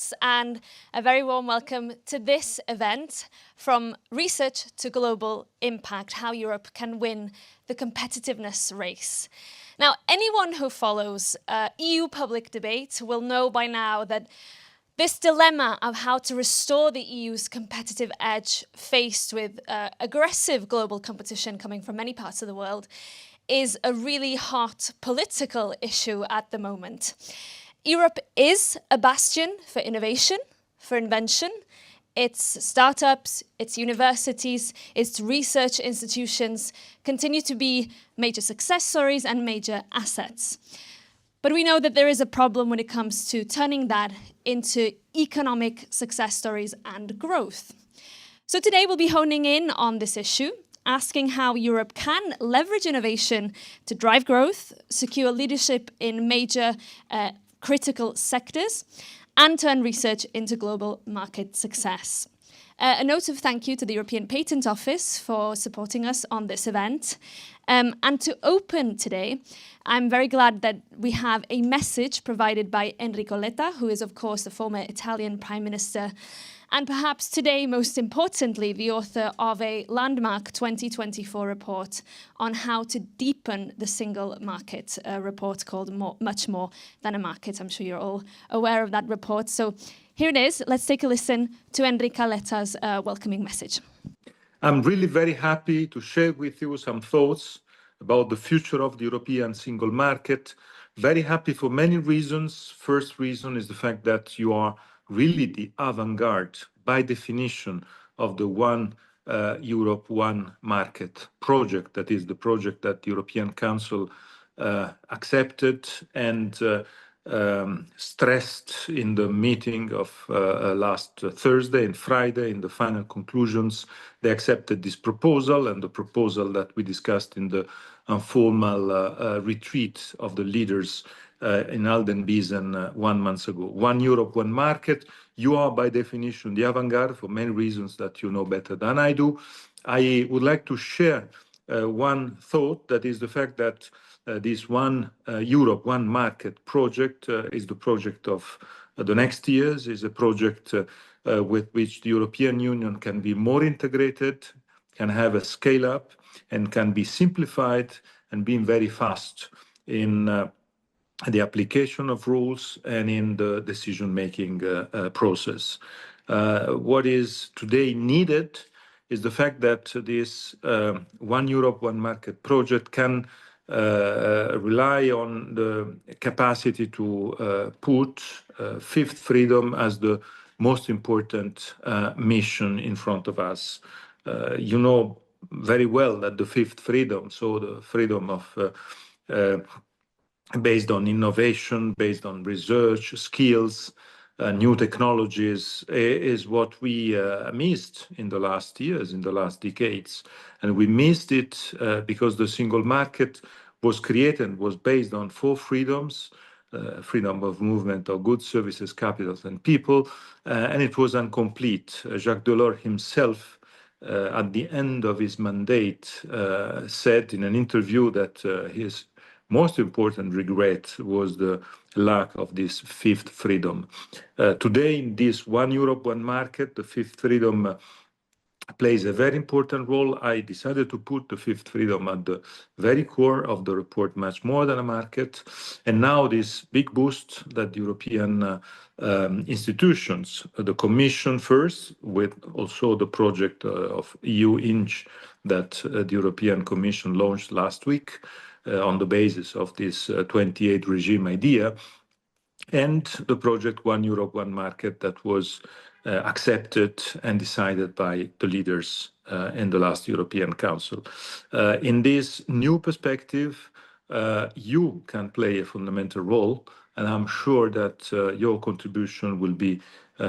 Competitiveness, and a very warm welcome to this event, From Research to Global Impact, How Europe Can Win the Competitiveness Race. Now, anyone who follows EU public debate will know by now that this dilemma of how to restore the EU's competitive edge faced with aggressive global competition coming from many parts of the world is a really hot political issue at the moment. Europe is a bastion for innovation, for invention. Its startups, its universities, its research institutions continue to be major success stories and major assets. But we know that there is a problem when it comes to turning that into economic success stories and growth. So today we'll be honing in on this issue, asking how Europe can leverage innovation to drive growth, secure leadership in major critical sectors, and turn research into global market success. A note of thank you to the European Patent Office for supporting us on this event. And to open today, I'm very glad that we have a message provided by Enrico Letta, who is, of course, the former Italian Prime Minister, and perhaps today, most importantly, the author of a landmark 2024 report on how to deepen the single market, a report called Much More Than a Market. I'm sure you're all aware of that report. So here it is. Let's take a listen to Enrico Letta's welcoming message. I'm really very happy to share with you some thoughts about the future of the European single market. Very happy for many reasons. First reason is the fact that you are really the avant-garde, by definition, of the One Europe, One Market project. That is the project that the European Council accepted and stressed in the meeting of last Thursday and Friday. In the final conclusions, they accepted this proposal, and the proposal that we discussed in the informal retreat of the leaders in Aldenbiesen 1 month ago. One Europe, One Market. You are by definition the avant-garde for many reasons that you know better than I do. I would like to share one thought, that is the fact that this One Europe, One Market project is the project of the next years, is a project with which the European Union can be more integrated, can have a scale up, and can be simplified and being very fast in the application of rules and in the decision-making process. What is today needed is the fact that this One Europe, One Market project can rely on the capacity to put fifth freedom as the most important mission in front of us. You know very well that the fifth freedom, so the freedom of based on innovation, based on research, skills, new technologies, is what we missed in the last years, in the last decades. And we missed it because the single market was created, was based on four freedoms: freedom of movement of goods, services, capitals, and people, and it was incomplete. Jacques Delors himself, at the end of his mandate, said in an interview that his most important regret was the lack of this fifth freedom. Today, in this One Europe, One Market, the fifth freedom plays a very important role. I decided to put the fifth freedom at the very core of the report, Much More Than a Market. And now this big boost that the European institutions, the Commission first, with also the project of EU Inch that the European Commission launched last week, on the basis of this 28 regime idea, and the project One Europe, One Market that was accepted and decided by the leaders in the last European Council. In this new perspective, you can play a fundamental role, and I'm sure that your contribution will be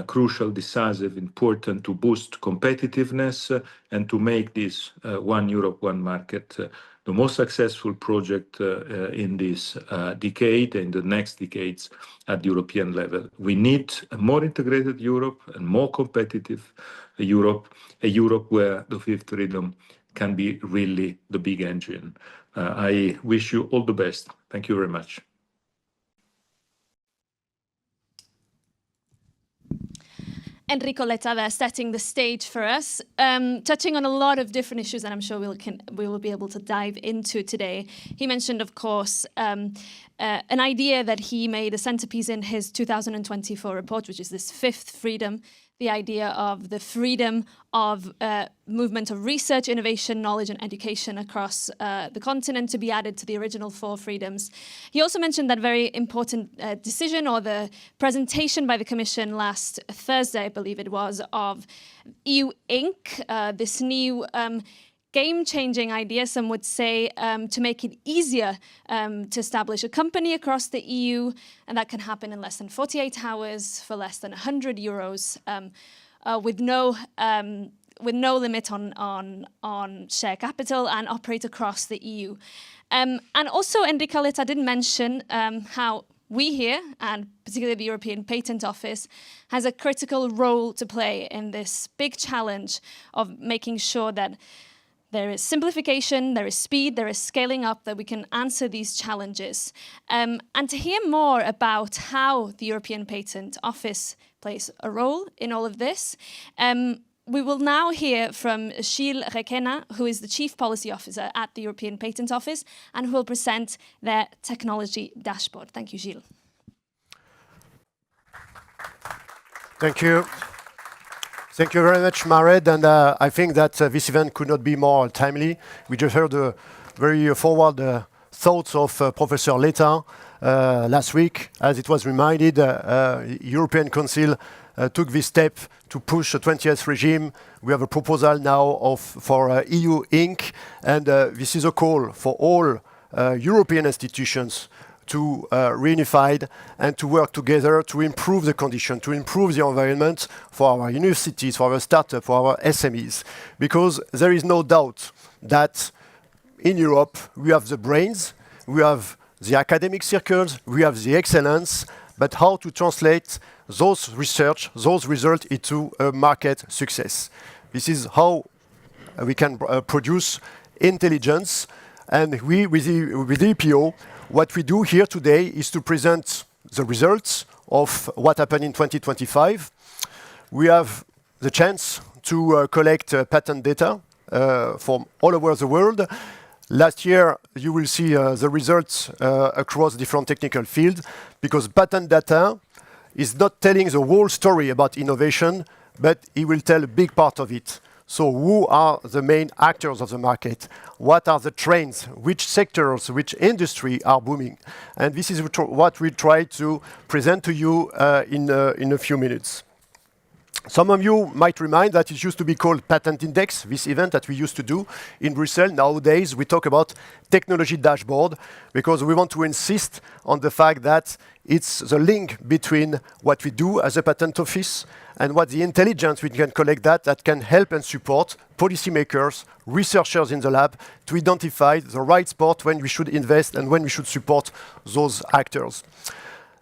crucial, decisive, important to boost competitiveness and to make this One Europe, One Market the most successful project in this decade and the next decades at the European level. We need a more integrated Europe and more competitive Europe, a Europe where the fifth freedom can be really the big engine. I wish you all the best. Thank you very much. Enrico Letta there setting the stage for us, touching on a lot of different issues that I'm sure we will be able to dive into today. He mentioned, of course, an idea that he made a centerpiece in his 2024 report, which is this fifth freedom, the idea of the freedom of movement of research, innovation, knowledge and education across the continent to be added to the original four freedoms. He also mentioned that very important decision or the presentation by the Commission last Thursday, I believe it was, of EU Inc., this new game-changing idea, some would say, to make it easier to establish a company across the EU, and that can happen in less than 48 hours for less than 100 euros, with no limit on share capital, and operate across the EU. And also, Enrico Letta did mention how we here, and particularly the European Patent Office, has a critical role to play in this big challenge of making sure that there is simplification, there is speed, there is scaling up, that we can answer these challenges. And to hear more about how the European Patent Office plays a role in all of this, we will now hear from Gilles Requena, who is the Chief Policy Officer at the European Patent Office, and who will present their technology dashboard. Thank you, Gilles. Thank you. Thank you very much, Mared, and I think that this event could not be more timely. We just heard the very forward thoughts of Professor Letta last week. As it was reminded, European Council took this step to push the 20th regime. We have a proposal now for EU Inc., and this is a call for all European institutions to reunify and to work together to improve the condition, to improve the environment for our universities, for our startups, for our SMEs. Because there is no doubt that in Europe we have the brains, we have the academic circles, we have the excellence, but how to translate those research, those results into a market success. This is how we can produce intelligence. And we, with the EPO, what we do here today is to present the results of what happened in 2025. We have the chance to collect patent data from all over the world. Last year, you will see the results across different technical fields, because patent data is not telling the whole story about innovation, but it will tell a big part of it. So who are the main actors of the market? What are the trends? Which sectors, which industry are booming? And this is what we try to present to you in a few minutes. Some of you might remind that it used to be called Patent Index, this event that we used to do in Brussels. Nowadays, we talk about technology dashboard, because we want to insist on the fact that it's the link between what we do as a patent office and what the intelligence we can collect that can help and support policymakers, researchers in the lab to identify the right spot when we should invest and when we should support those actors.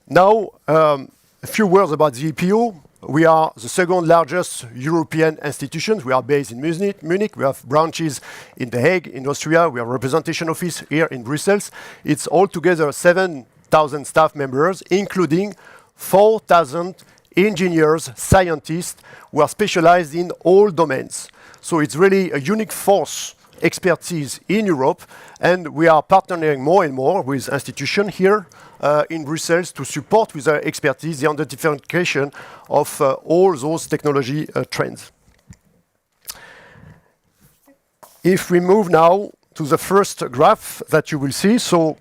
Now, a few words about the EPO. We are the second largest European institution. We are based in Munich. We have branches in The Hague, in Austria. We have a representation office here in Brussels. It's altogether 7,000 staff members, including 4,000 engineers, scientists who are specialized in all domains. So it's really a unique force expertise in Europe, and we are partnering more and more with institutions here in Brussels to support with our expertise the identification of all those technology trends. If we move now to the first graph that you will see, so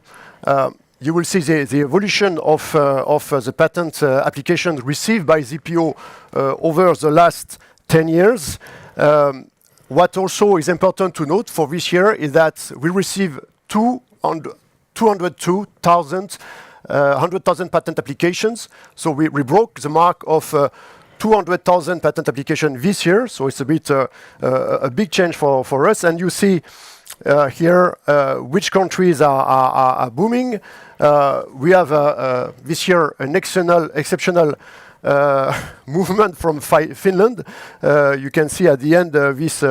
you will see the evolution of the patent application received by ZPO over the last 10 years. What also is important to note for this year is that we received 202,000 100,000 patent applications. So we broke the mark of 200,000 patent applications this year. So it's a bit a big change for us. And you see here which countries are booming. We have this year an exceptional movement from Finland. You can see at the end this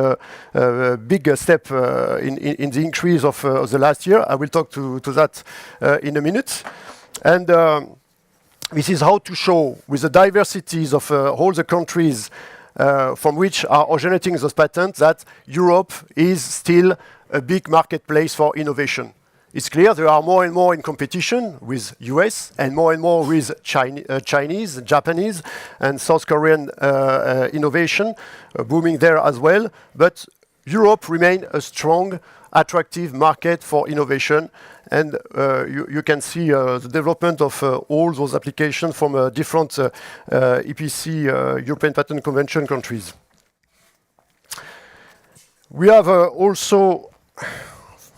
big step in the increase of the last year. I will talk to that in a minute. And This is how to show, with the diversities of all the countries from which are originating those patents, that Europe is still a big marketplace for innovation. It's clear there are more and more in competition with US and more with Chinese, Japanese, and South Korean innovation booming there as well. But Europe remains a strong, attractive market for innovation. And you can see the development of all those applications from different EPC, European Patent Convention countries. We have also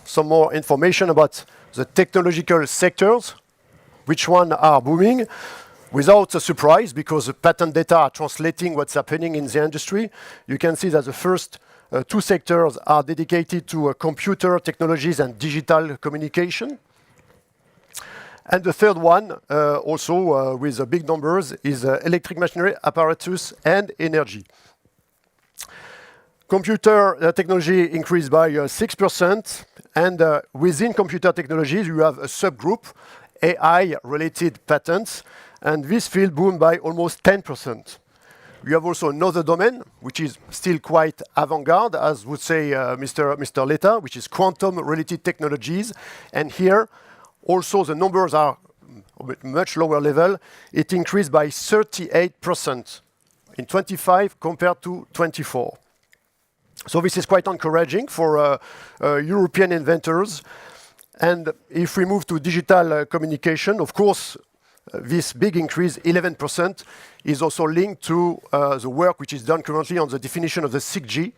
some more information about the technological sectors, which one are booming, without a surprise, because the patent data are translating what's happening in the industry. You can see that the first two sectors are dedicated to computer technologies and digital communication. And the third one, also with big numbers, is electric machinery, apparatus, and energy. Computer technology increased by 6%, and within computer technologies, you have a subgroup, AI-related patents, and this field boomed by almost 10%. We have also another domain, which is still quite avant-garde, as would say Mr. Letta, which is quantum-related technologies. And here, also the numbers are at much lower level. It increased by 38% in 25 compared to 24. So this is quite encouraging for European inventors. And if we move to digital communication, of course, this big increase, 11%, is also linked to the work which is done currently on the definition of the 6G.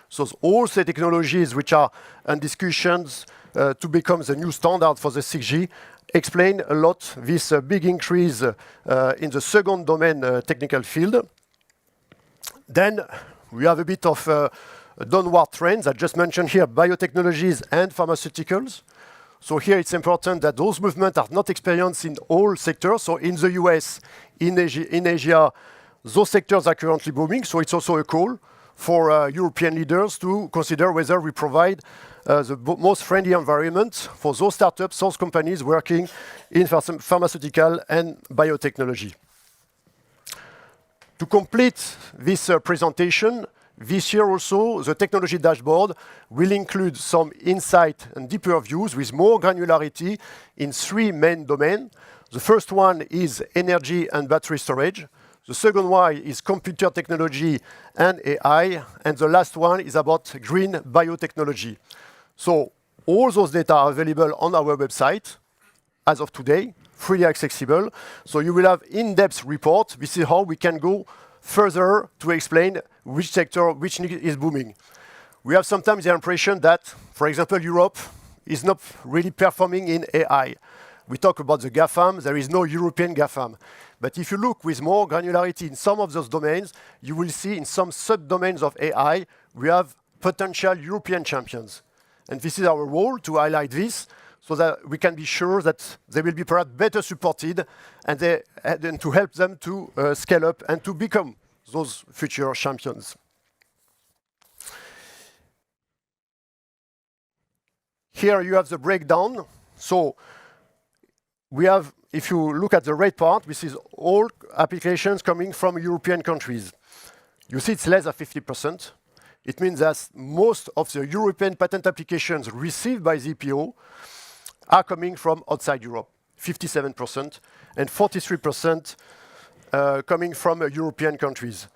So all the technologies which are in discussions to become the new standard for the 6G explain a lot this big increase in the second domain technical field. Then we have a bit of downward trends. I just mentioned here biotechnologies and pharmaceuticals. So here it's important that those movements are not experienced in all sectors. So in the US, in Asia, those sectors are currently booming. So it's also a call for European leaders to consider whether we provide the most friendly environment for those startups, those companies working in pharmaceutical and biotechnology. To complete this presentation, this year also, the technology dashboard will include some insight and deeper views with more granularity in three main domains. The first one is energy and battery storage. The second one is computer technology and AI. And the last one is about green biotechnology. So all those data are available on our website as of today, freely accessible. So you will have in-depth report. This is how we can go further to explain which sector, which is booming. We have sometimes the impression that, for example, Europe is not really performing in AI. We talk about the GAFAM, there is no European GAFAM. But if you look with more granularity in some of those domains, you will see in some sub-domains of AI, we have potential European champions. And this is our role to highlight this, so that we can be sure that they will be perhaps better supported and to help them to scale up and to become those future champions. Here you have the breakdown. So we have, if you look at the red part, this is all applications coming from European countries. You see it's less than 50%. It means that most of the European patent applications received by the EPO are coming from outside Europe, 57%, and 43% coming from European countries.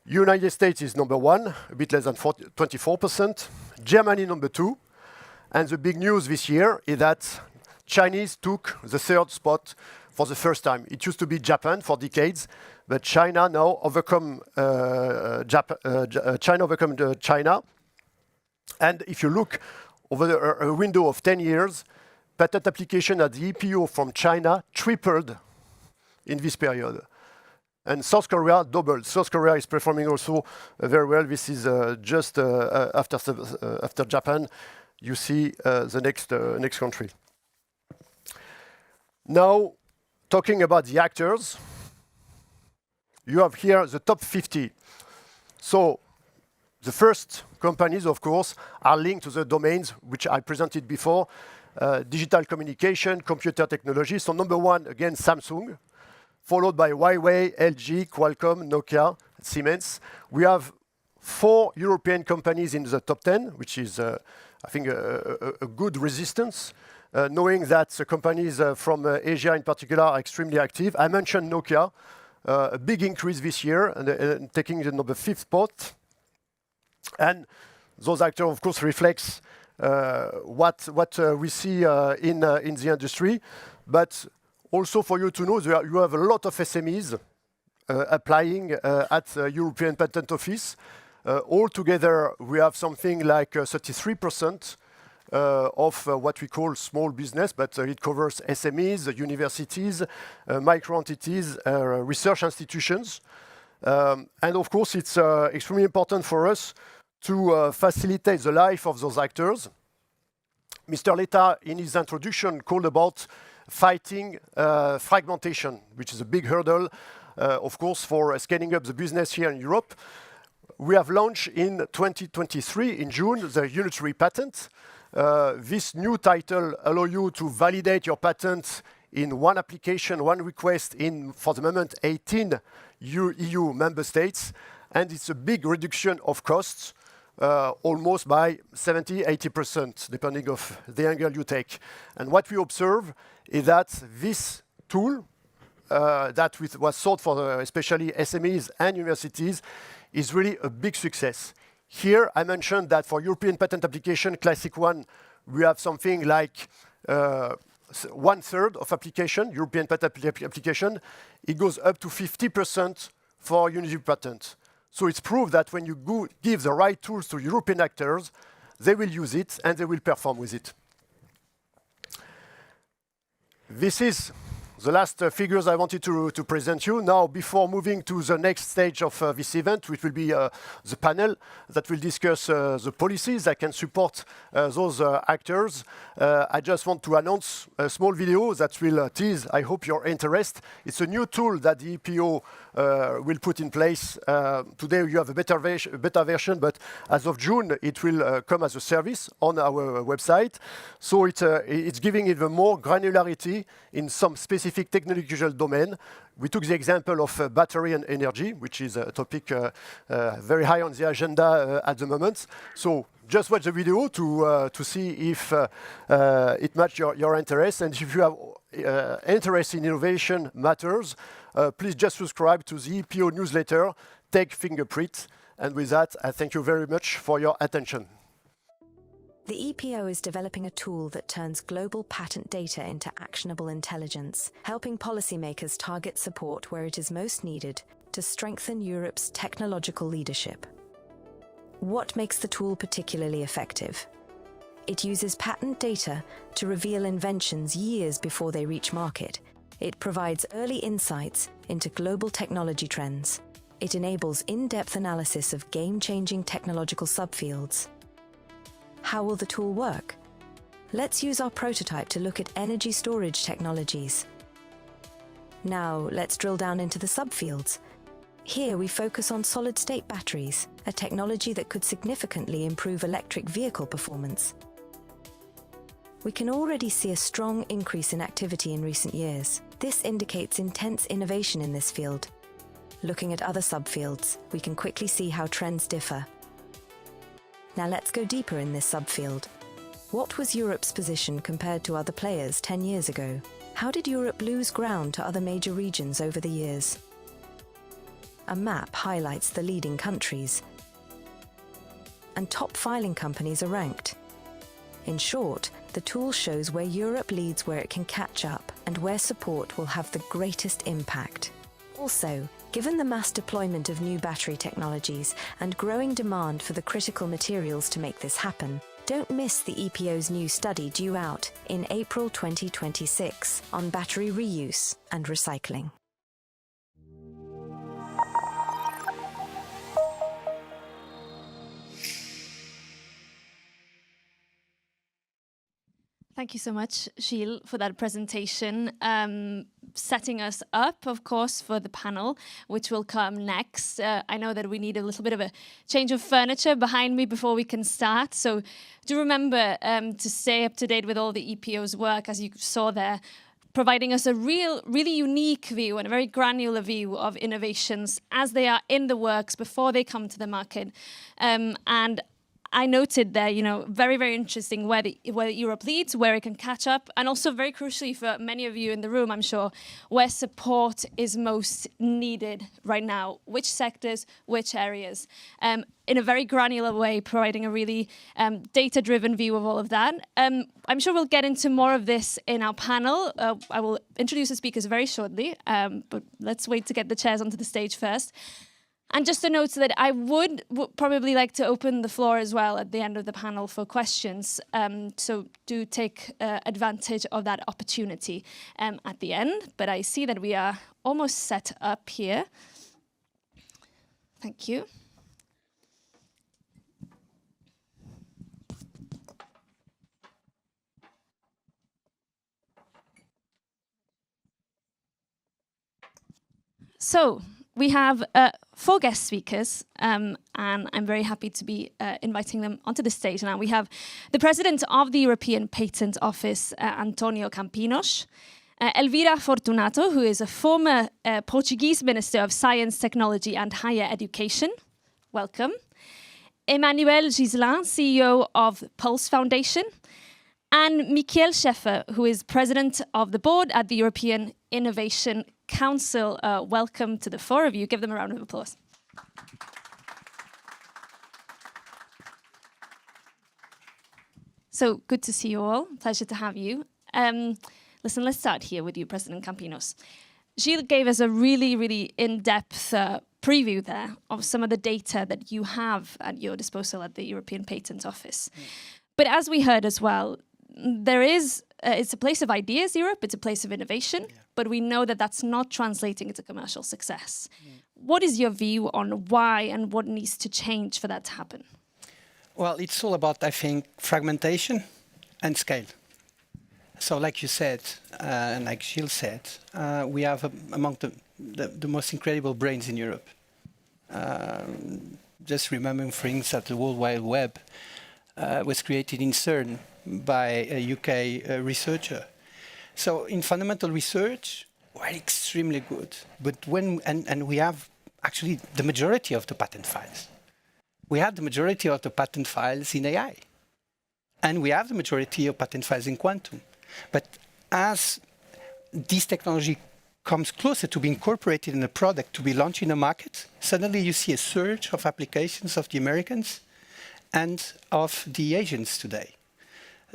United States is number one, a bit less than 24%. Germany number two. And the big news this year is that Chinese took the third spot for the first time. It used to be Japan for decades, but China now overcome China. And if you look over a window of 10 years, patent application at the EPO from China tripled in this period. And South Korea doubled. South Korea is performing also very well. This is just after Japan. You see the next country. Now, talking about the actors, you have here the top 50. So the first companies, of course, are linked to the domains which I presented before, digital communication, computer technology. So number one, again, Samsung. followed by Huawei, LG, Qualcomm, Nokia, Siemens. We have 4 European companies in the top 10, which is, I think, a good resistance, knowing that the companies from Asia in particular are extremely active. I mentioned Nokia, a big increase this year, and taking the number 5th spot. And those actors, of course, reflects what we see in the industry. But also for you to know, you have a lot of SMEs applying at the European Patent Office. Altogether, we have something like 33% of what we call small business, but it covers SMEs, universities, micro entities, research institutions. And of course, it's extremely important for us to facilitate the life of those actors. Mr. Letta, in his introduction, called about fighting fragmentation, which is a big hurdle, of course, for scaling up the business here in Europe. We have launched in 2023, in June, the unitary patent. This new title allows you to validate your patent in one application, one request in, for the moment, 18 EU member states. And it's a big reduction of costs, almost by 70–80%, depending on the angle you take. And what we observe is that this tool that was sought for especially SMEs and universities is really a big success. Here, I mentioned that for European patent application, Classic 1, we have something like 1/3 of application, European patent application. It goes up to 50% for unitary patent. So it's proof that when you give the right tools to European actors, they will use it and they will perform with it. This is the last figures I wanted to present you. Now, before moving to the next stage of this event, which will be the panel that will discuss the policies that can support those actors, I just want to announce a small video that will tease, I hope, your interest. It's a new tool that the EPO will put in place. Today you have a beta version, but as of June, it will come as a service on our website. So it's giving even more granularity in some specific technological domain. We took the example of battery and energy, which is a topic very high on the agenda at the moment. So just watch the video to see if it matches your interest. And if you have interest in innovation matters, please just subscribe to the EPO newsletter, take fingerprint. And with that, I thank you very much for your attention. The EPO is developing a tool that turns global patent data into actionable intelligence, helping policymakers target support where it is most needed to strengthen Europe's technological leadership. What makes the tool particularly effective? It uses patent data to reveal inventions years before they reach market. It provides early insights into global technology trends. It enables in-depth analysis of game-changing technological subfields. How will the tool work? Let's use our prototype to look at energy storage technologies. Now, let's drill down into the subfields. Here we focus on solid-state batteries, a technology that could significantly improve electric vehicle performance. We can already see a strong increase in activity in recent years. This indicates intense innovation in this field. Looking at other subfields, we can quickly see how trends differ. Now let's go deeper in this subfield. What was Europe's position compared to other players 10 years ago? How did Europe lose ground to other major regions over the years? A map highlights the leading countries, and top filing companies are ranked. In short, the tool shows where Europe leads, where it can catch up, and where support will have the greatest impact. Also, given the mass deployment of new battery technologies and growing demand for the critical materials to make this happen, don't miss the EPO's new study due out in April 2026 on battery reuse and recycling. Thank you so much, Gilles, for that presentation, setting us up, of course, for the panel, which will come next. I know that we need a little bit of a change of furniture behind me before we can start. So do remember to stay up to date with all the EPO's work. As you saw there, providing us a really unique view and a very granular view of innovations as they are in the works before they come to the market. And I noted there, very, very interesting where Europe leads, where it can catch up, and also very crucially for many of you in the room, I'm sure, where support is most needed right now, which sectors, which areas, in a very granular way, providing a really data-driven view of all of that. I'm sure we'll get into more of this in our panel. I will introduce the speakers very shortly, but let's wait to get the chairs onto the stage first. And just a note that I would probably like to open the floor as well at the end of the panel for questions. So do take advantage of that opportunity at the end. But I see that we are almost set up here. Thank you. So we have 4 guest speakers, and I'm very happy to be inviting them onto the stage now. We have the President of the European Patent Office, Antonio Campinos, Elvira Fortunato, who is a former Portuguese Minister of Science, Technology and Higher Education. Welcome. Emmanuel Gislin, CEO of Pulse Foundation, and Michael Schäfer, who is President of the Board at the European Innovation Council. Welcome to the 4 of you. Give them a round of applause. So good to see you all. Pleasure to have you. Listen, let's start here with you, President Campinos. Gilles gave us a really, really in-depth preview there of some of the data that you have at your disposal at the European Patent Office. But as we heard as well, it's a place of ideas, Europe, it's a place of innovation, but we know that that's not translating into commercial success. What is your view on why and what needs to change for that to happen? Well, it's all about, I think, fragmentation and scale. So like you said, and like Gilles said, we have among the most incredible brains in Europe. Just remembering, for instance, that the World Wide Web was created in CERN by a UK researcher. So in fundamental research, we're extremely good. But and we have actually the majority of the patent files. We have the majority of the patent files in AI. And we have the majority of patent files in quantum. But as this technology comes closer to be incorporated in a product to be launched in the market, suddenly you see a surge of applications of the Americans and of the Asians today.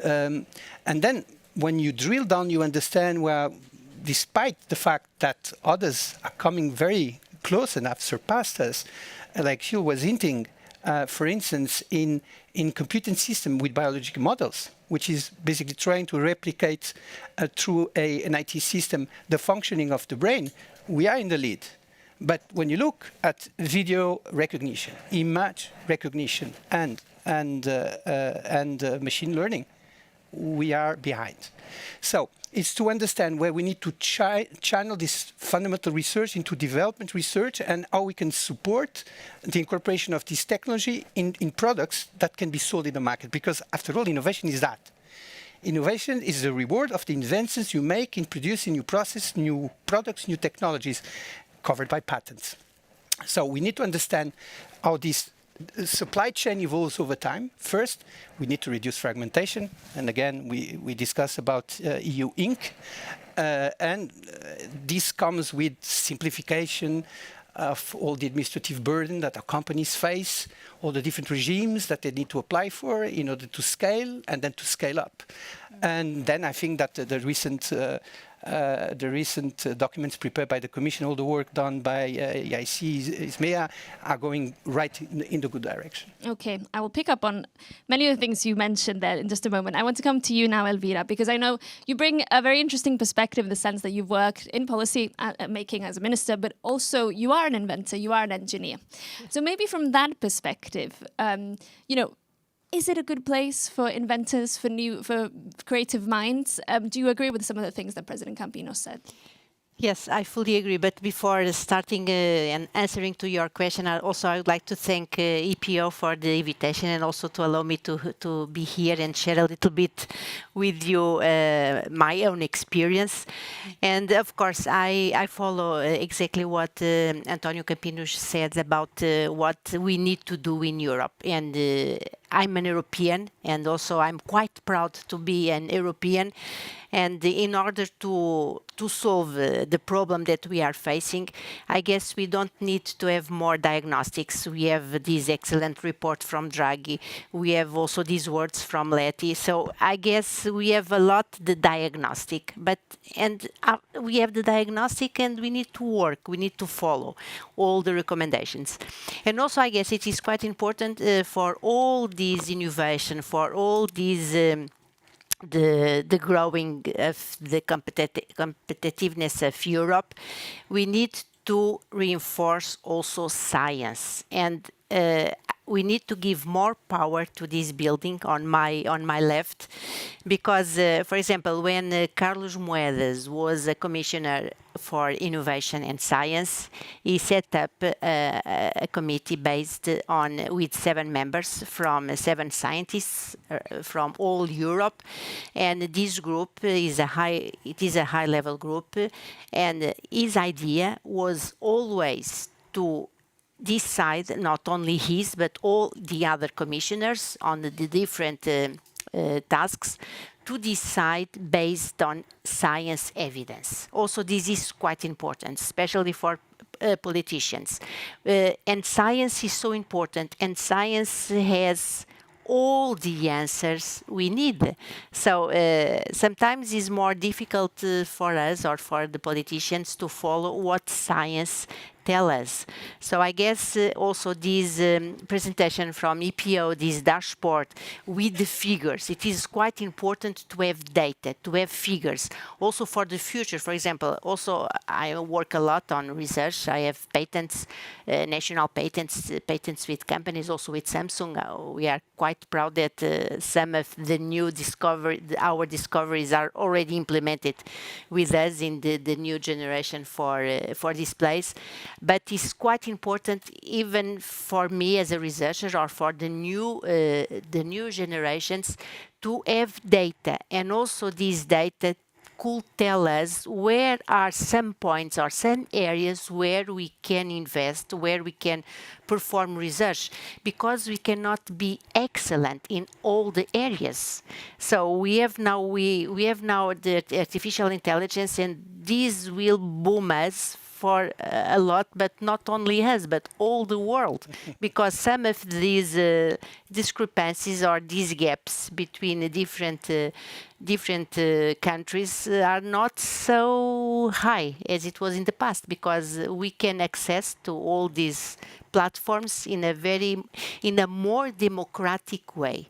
And then when you drill down, you understand, well, despite the fact that others are coming very close and have surpassed us, like Gilles was hinting, for instance, in computing system with biological models, which is basically trying to replicate through an IT system the functioning of the brain, we are in the lead. But when you look at video recognition, image recognition, and machine learning, we are behind. So it's to understand where we need to channel this fundamental research into development research and how we can support the incorporation of this technology in products that can be sold in the market. Because after all, innovation is that. Innovation is the reward of the inventions you make in producing new processes, new products, new technologies covered by patents. So we need to understand how this supply chain evolves over time. First, we need to reduce fragmentation. And again, we discussed about EU Inc. This comes with simplification of all the administrative burden that our companies face, all the different regimes that they need to apply for in order to scale and then to scale up. And then I think that the recent documents prepared by the Commission, all the work done by EIC, ISMEA, are going right in the good direction. Okay, I will pick up on many of the things you mentioned there in just a moment. I want to come to you now, Elvira, because I know you bring a very interesting perspective in the sense that you've worked in policy making as a minister, but also you are an inventor, you are an engineer. So maybe from that perspective, is it a good place for inventors, for creative minds? Do you agree with some of the things that President Campinos said? Yes, I fully agree. But before starting and answering to your question, I would like to thank EPO for the invitation and also to allow me to be here and share a little bit with you my own experience. And of course, I follow exactly what Antonio Campinos said about what we need to do in Europe. And I'm an European, and also I'm quite proud to be an European. And in order to solve the problem that we are facing, I guess we don't need to have more diagnostics. We have this excellent report from Draghi. We have also these words from Letta. So I guess we have a lot the diagnostic, we have the diagnostic, and we need to work. We need to follow all the recommendations. And also, I guess it is quite important for all these innovation, for all these the growing of the competitiveness of Europe, we need to reinforce also science, and we need to give more power to this building on my left, because, for example, when Carlos Moedas was a commissioner for innovation and science, he set up a committee based on with 7 members from 7 scientists from all Europe, and this group is a high level group, and his idea was always to decide, not only his but all the other commissioners on the different tasks, to decide based on science evidence. Also, this is quite important, especially for politicians. And science is so important, and science has all the answers we need. So sometimes it's more difficult for us or for the politicians to follow what science tell us. So I guess also this presentation from EPO, this dashboard with the figures, it is quite important to have data, to have figures. Also for the future, for example, also I work a lot on research. I have patents, national patents with companies, also with Samsung. We are quite proud that some of the new our discoveries are already implemented with us in the new generation for displays. But it's quite important, even for me as a researcher or for the new generations, to have data, and also this data could tell us where are some points or some areas where we can invest, where we can perform research, because we cannot be excellent in all the areas. So we have now the artificial intelligence, and this will boom us for a lot, but not only us, but all the world, because some of these discrepancies or these gaps between different countries are not so high as it was in the past, because we can access to all these platforms in a more democratic way.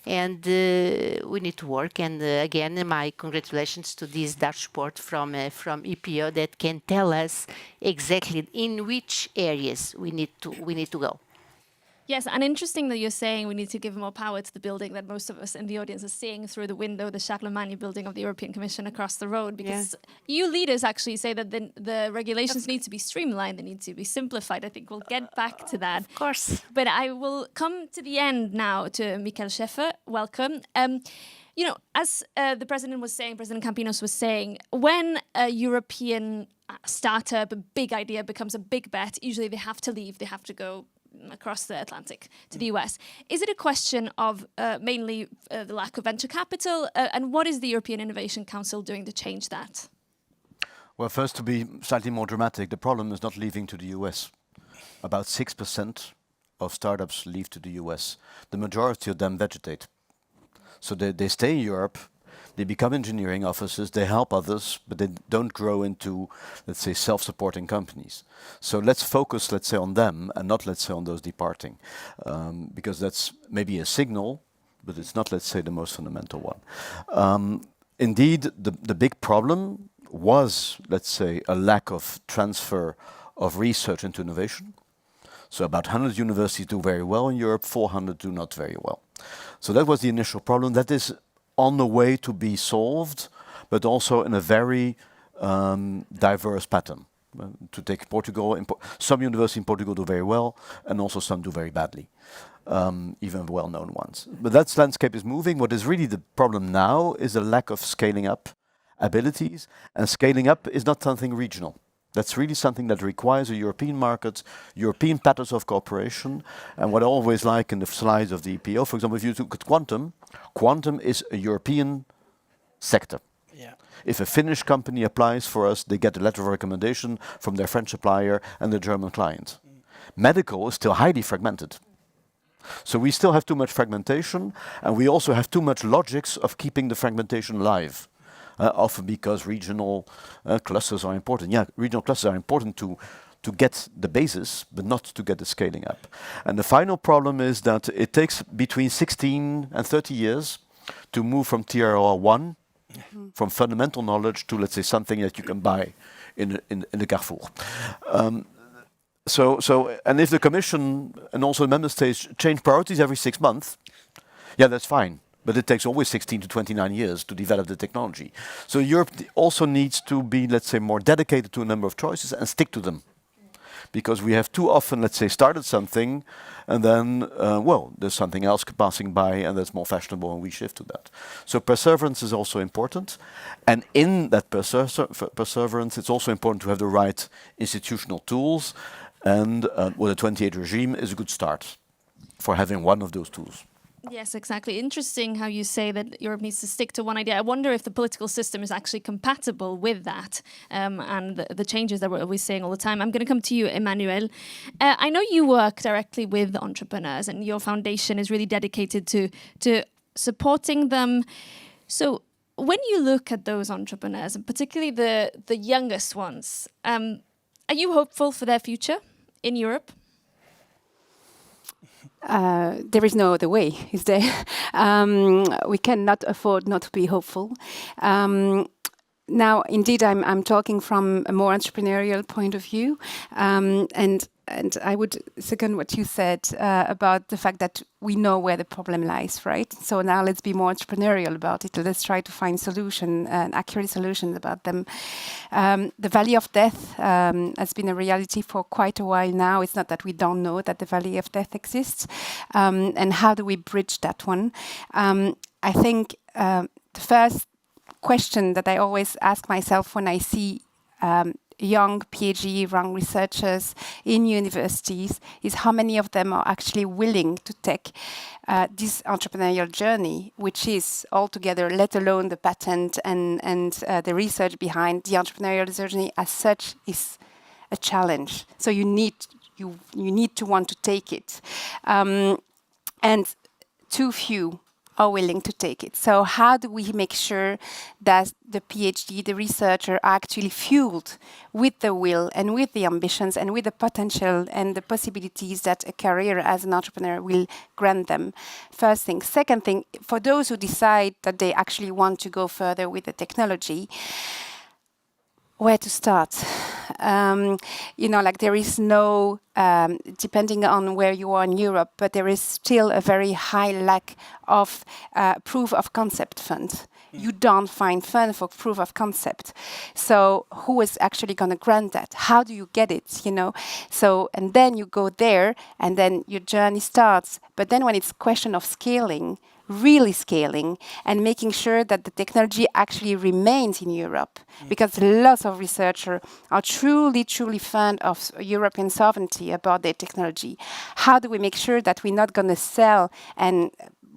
And we need to work. And again, my congratulations to this dashboard from EPO that can tell us exactly in which areas we need to go. Yes, and interesting that you're saying we need to give more power to the building that most of us in the audience are seeing through the window, the Charlemagne building of the European Commission across the road, because EU leaders actually say that the regulations need to be streamlined, they need to be simplified. I think we'll get back to that. Of course. But I will come to the end now to Michael Schäfer. Welcome. You know, as the President Campinos was saying, when a European startup, a big idea becomes a big bet, usually they have to leave, they have to go across the Atlantic to the US. Is it a question of mainly the lack of venture capital? And what is the European Innovation Council doing to change that? Well, first, to be slightly more dramatic, the problem is not leaving to the US. About 6% of startups leave to the US. The majority of them vegetate. So they stay in Europe, they become engineering offices, they help others, but they don't grow into, let's say, self-supporting companies. So let's focus, let's say, on them and not, let's say, on those departing. Because that's maybe a signal, but it's not, let's say, the most fundamental one. Indeed, the big problem was, let's say, a lack of transfer of research into innovation. So about 100 universities do very well in Europe, 400 do not very well. So that was the initial problem. That is on the way to be solved, but also in a very diverse pattern. To take Portugal, some universities in Portugal do very well, and also some do very badly, even well-known ones. But that landscape is moving. What is really the problem now is the lack of scaling up abilities, and scaling up is not something regional. That's really something that requires a European market, European patterns of cooperation. And what I always like in the slides of the EPO, for example, if you look at quantum, quantum is a European sector. Yeah. If a Finnish company applies for us, they get a letter of recommendation from their French supplier and the German client. Medical is still highly fragmented. So we still have too much fragmentation, and we also have too much logics of keeping the fragmentation alive. Often because regional clusters are important. Yeah, regional clusters are important to get the basis, but not to get the scaling up. And the final problem is that it takes between 16 and 30 years to move from TRL 1, from fundamental knowledge, to, let's say, something that you can buy in the Carrefour. And if the Commission and also the Member States change priorities every 6 months, yeah, that's fine. But it takes always 16 to 29 years to develop the technology. So Europe also needs to be, let's say, more dedicated to a number of choices and stick to them. Because we have too often, let's say, started something and then, there's something else passing by and that's more fashionable and we shift to that. So perseverance is also important. And in that perseverance, it's also important to have the right institutional tools. And the 28 regime is a good start for having one of those tools. Yes, exactly. Interesting how you say that Europe needs to stick to one idea. I wonder if the political system is actually compatible with that and the changes that we're always saying all the time. I'm going to come to you, Emmanuel. I know you work directly with entrepreneurs and your foundation is really dedicated to supporting them. So when you look at those entrepreneurs, and particularly the youngest ones, are you hopeful for their future in Europe? There is no other way, is there? We cannot afford not to be hopeful. Now, indeed, I'm talking from a more entrepreneurial point of view, and I would second what you said about the fact that we know where the problem lies, right? So now let's be more entrepreneurial about it. Let's try to find accurate solutions about them. The valley of death has been a reality for quite a while now. It's not that we don't know that the valley of death exists. And how do we bridge that one? I think the first question that I always ask myself when I see young PhD, young researchers in universities is how many of them are actually willing to take this entrepreneurial journey, which is altogether, let alone the patent and the research behind the entrepreneurial journey as such is a challenge. So you need to want to take it. And too few are willing to take it. So how do we make sure that the PhD, the researcher, are actually fueled with the will and with the ambitions and with the potential and the possibilities that a career as an entrepreneur will grant them? First thing. Second thing, for those who decide that they actually want to go further with the technology, where to start? There is no, depending on where you are in Europe, but there is still a very high lack of proof of concept funds. You don't find fund for proof of concept. So who is actually going to grant that? How do you get it, So, and then you go there and then your journey starts. But then when it's a question of scaling, really scaling and making sure that the technology actually remains in Europe, because lots of researchers are truly, truly fond of European sovereignty about their technology. How do we make sure that we're not going to sell and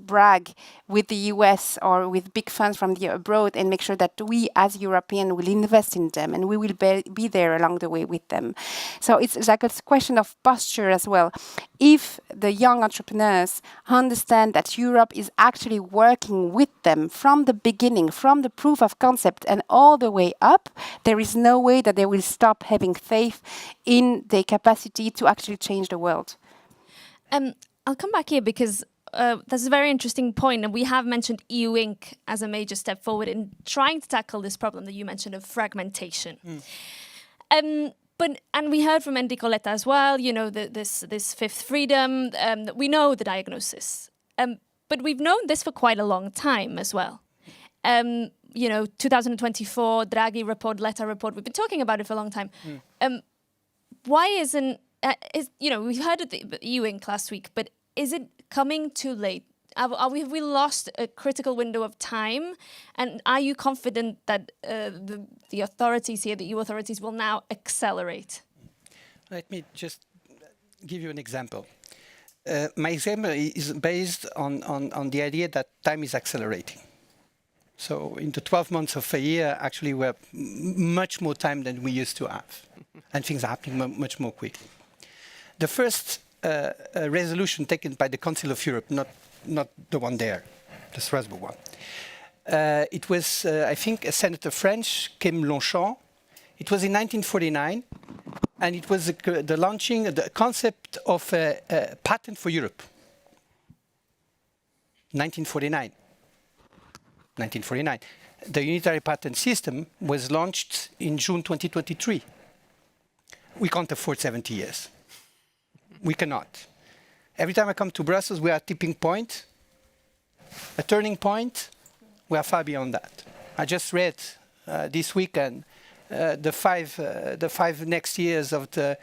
brag with the US or with big funds from the abroad and make sure that we as Europeans will invest in them and we will be there along the way with them. So it's like a question of posture as well. If the young entrepreneurs understand that Europe is actually working with them from the beginning, from the proof of concept and all the way up, there is no way that they will stop having faith in their capacity to actually change the world. I'll come back here because that's a very interesting point, and we have mentioned EU Inc. as a major step forward in trying to tackle this problem that you mentioned of fragmentation. And we heard from Enrico Letta as well, this fifth freedom. We know the diagnosis, but we've known this for quite a long time as well. You know, 2024, Draghi report, Letta report, we've been talking about it for a long time. Why isn't, you know, we heard the EU-Inc. last week, but is it coming too late? Have we lost a critical window of time? And are you confident that the authorities here, the EU authorities, will now accelerate? Let me just give you an example. My example is based on the idea that time is accelerating. So in the 12 months of a year, actually, we have much more time than we used to have. And things are happening much more quickly. The first resolution taken by the Council of Europe, not the one there, the Strasbourg one. It was, I think, a Senator French, Kim Longchamp. It was in 1949, and it was the launching, the concept of a patent for Europe. 1949. 1949. The unitary patent system was launched in June 2023. We can't afford 70 years. We cannot. Every time I come to Brussels, we are at a tipping point, a turning point. We are far beyond that. I just read this weekend the five next years of the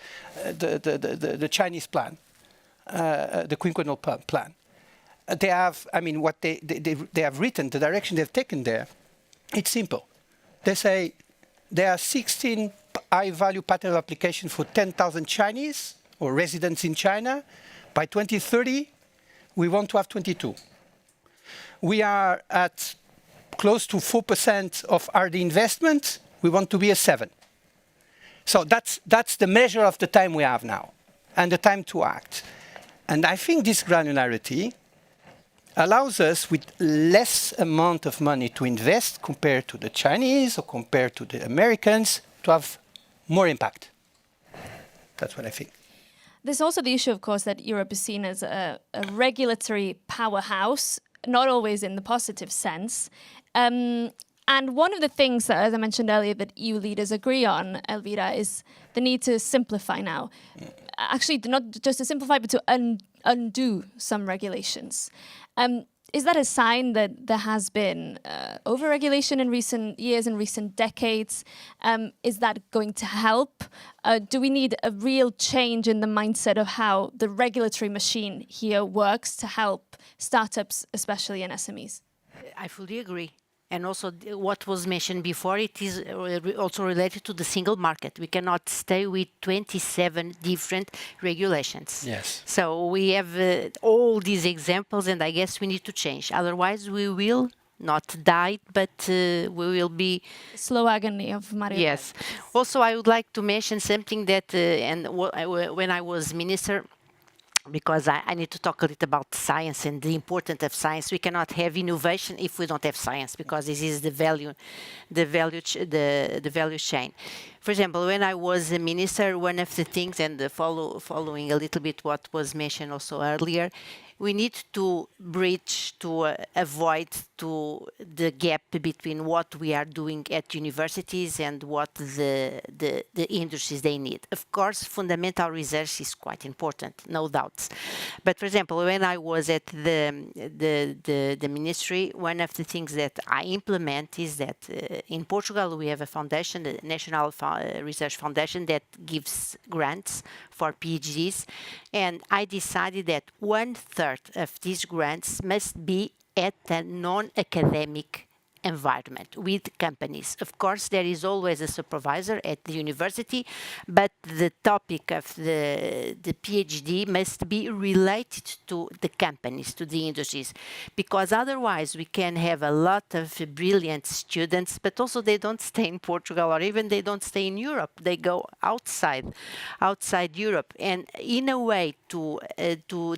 Chinese plan, the quinquennial plan. They have, I mean, what they have written, the direction they've taken there, it's simple. They say there are 16 high-value patent applications for 10,000 Chinese or residents in China. By 2030, we want to have 22. We are at close to 4% of R&D investment. We want to be at 7. So that's the measure of the time we have now and the time to act. And I think this granularity allows us, with less amount of money to invest compared to the Chinese or compared to the Americans, to have more impact. That's what I think. There's also the issue, of course, that Europe is seen as a regulatory powerhouse, not always in the positive sense. And one of the things that, as I mentioned earlier, that EU leaders agree on, Elvira, is the need to simplify now. Actually, not just to simplify, but to undo some regulations. Is that a sign that there has been over-regulation in recent years, in recent decades? Is that going to help? Do we need a real change in the mindset of how the regulatory machine here works to help startups, especially in SMEs? I fully agree. And also what was mentioned before, it is also related to the single market. We cannot stay with 27 different regulations. Yes. So we have all these examples, and I guess we need to change. Otherwise, we will not die, but we will be... Slow agony of Mario. Yes. Also, I would like to mention something that, when I was minister, because I need to talk a little about science and the importance of science. We cannot have innovation if we don't have science, because this is the value chain. For example, when I was a minister, one of the things, and following a little bit what was mentioned also earlier, we need to bridge, to avoid the gap between what we are doing at universities and what the industries they need. Of course, fundamental research is quite important, no doubts. But for example, when I was at the ministry, one of the things that I implement is that in Portugal we have a foundation, the National Research Foundation, that gives grants for PhDs, and I decided that 1/3 of these grants must be at a non-academic environment with companies. Of course, there is always a supervisor at the university, but the topic of the PhD must be related to the companies, to the industries, because otherwise we can have a lot of brilliant students, but also they don't stay in Portugal, or even they don't stay in Europe. They go outside Europe, and in a way to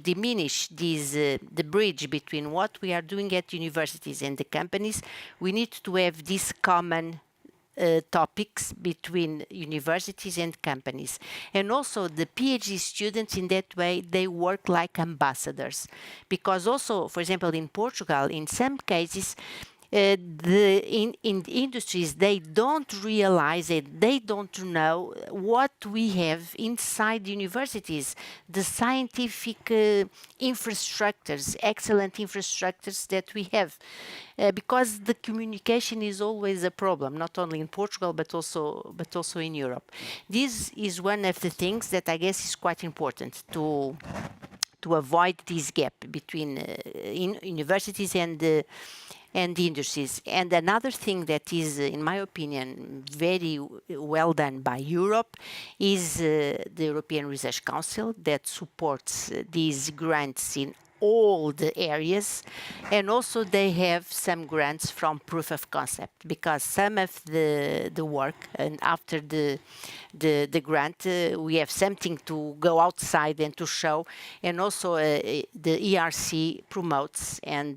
diminish the bridge between what we are doing at universities and the companies, we need to have these common topics between universities and companies. And also the PhD students, in that way, they work like ambassadors. Because also, for example, in Portugal, in some cases, in the industries, they don't realize it. They don't know what we have inside universities, the scientific infrastructures, excellent infrastructures that we have. Because the communication is always a problem, not only in Portugal but also in Europe. This is one of the things that I guess is quite important to avoid this gap between universities and the industries. And another thing that is, in my opinion, very well done by Europe is the European Research Council that supports these grants in all the areas, and also they have some grants from proof of concept, because some of the work, and after the grant we have something to go outside and to show, and also the ERC promotes and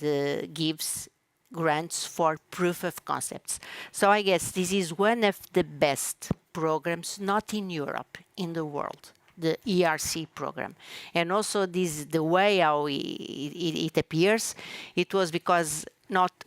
gives grants for proof of concepts. So I guess this is one of the best programs, not in Europe, in the world, the ERC program. And also this, the way how it appears, it was because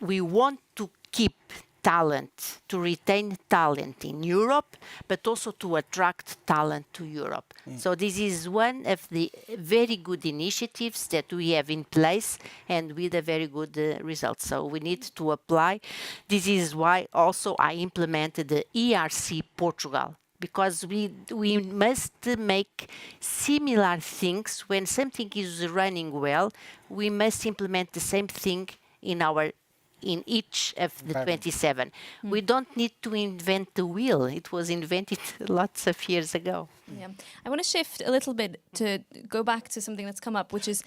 we want to keep talent, to retain talent in Europe, but also to attract talent to Europe. So this is one of the very good initiatives that we have in place, and with a very good result. So we need to apply. This is why also I implemented the ERC Portugal, because we must make similar things. When something is running well, we must implement the same thing in each of the 27. We don't need to invent the wheel. It was invented lots of years ago. Yeah, I want to shift a little bit to go back to something that's come up, which is,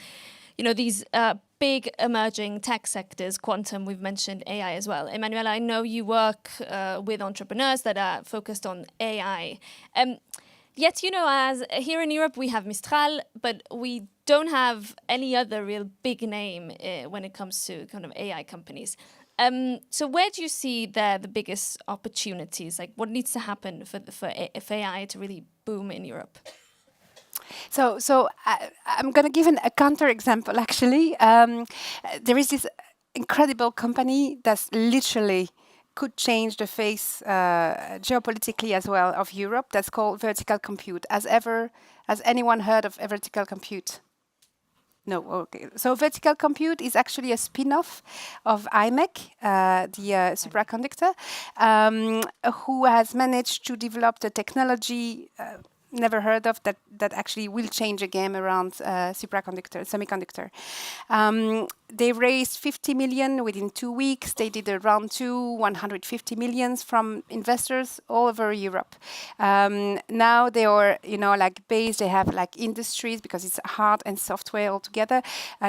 these big emerging tech sectors, quantum, we've mentioned AI as well. Emanuela, I know you work with entrepreneurs that are focused on AI. Yet, as here in Europe, we have Mistral, but we don't have any other real big name when it comes to kind of AI companies. So where do you see the biggest opportunities? Like, what needs to happen for AI to really boom in Europe? So I'm going to give a counter example, actually. There is this incredible company that's literally could change the face geopolitically as well of Europe. That's called Vertical Compute. Has anyone heard of Vertical Compute? No, okay. So Vertical Compute is actually a spin-off of IMEC, the superconductor, who has managed to develop the technology never heard of that actually will change a game around semiconductor. They raised 50 million within 2 weeks. They did a round 2, 150 millions from investors all over Europe. Now they are, based. They have industries, because it's hard and software all together.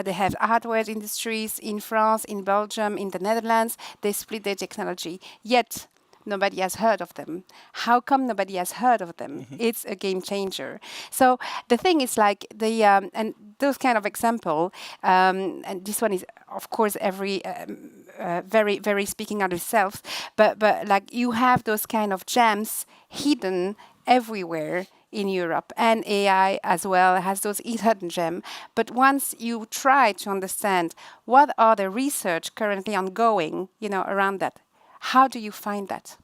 They have hardware industries in France, in Belgium, in the Netherlands. They split their technology. Yet nobody has heard of them. How come nobody has heard of them? It's a game changer. So the thing is and those kind of example, and this one is of course very, very speaking out of itself, but you have those kind of gems hidden everywhere in Europe, and AI as well has those hidden gems. But once you try to understand what are the research currently ongoing, around that, how do you find that?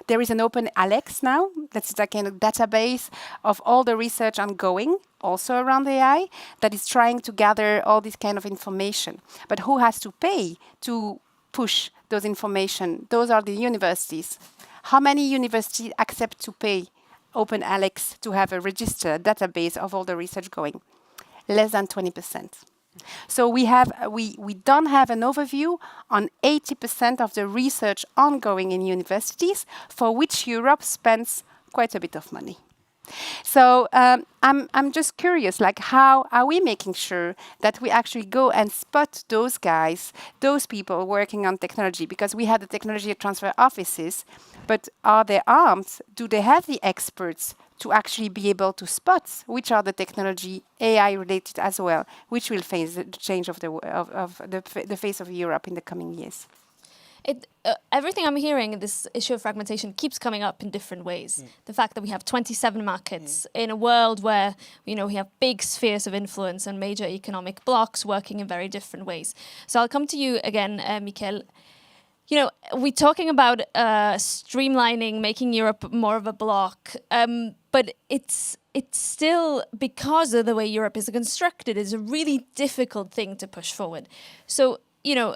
There is an open Alex now. That's a kind of database of all the research ongoing, also around AI, that is trying to gather all this kind of information. But who has to pay to push those information? Those are the universities. How many universities accept to pay open Alex to have a register database of all the research going? Less than 20%. So we don't have an overview on 80% of the research ongoing in universities, for which Europe spends quite a bit of money. So I'm just curious, how are we making sure that we actually go and spot those guys, those people working on technology? Because we have the technology transfer offices, but are they armed? Do they have the experts to actually be able to spot which are the technology AI related as well, which will face the change of the face of Europe in the coming years? Everything I'm hearing, this issue of fragmentation keeps coming up in different ways. The fact that we have 27 markets in a world where we have big spheres of influence and major economic blocks working in very different ways. So I'll come to you again, Michael. You know, we're talking about streamlining, making Europe more of a bloc, but it's still, because of the way Europe is constructed, is a really difficult thing to push forward. So, you know,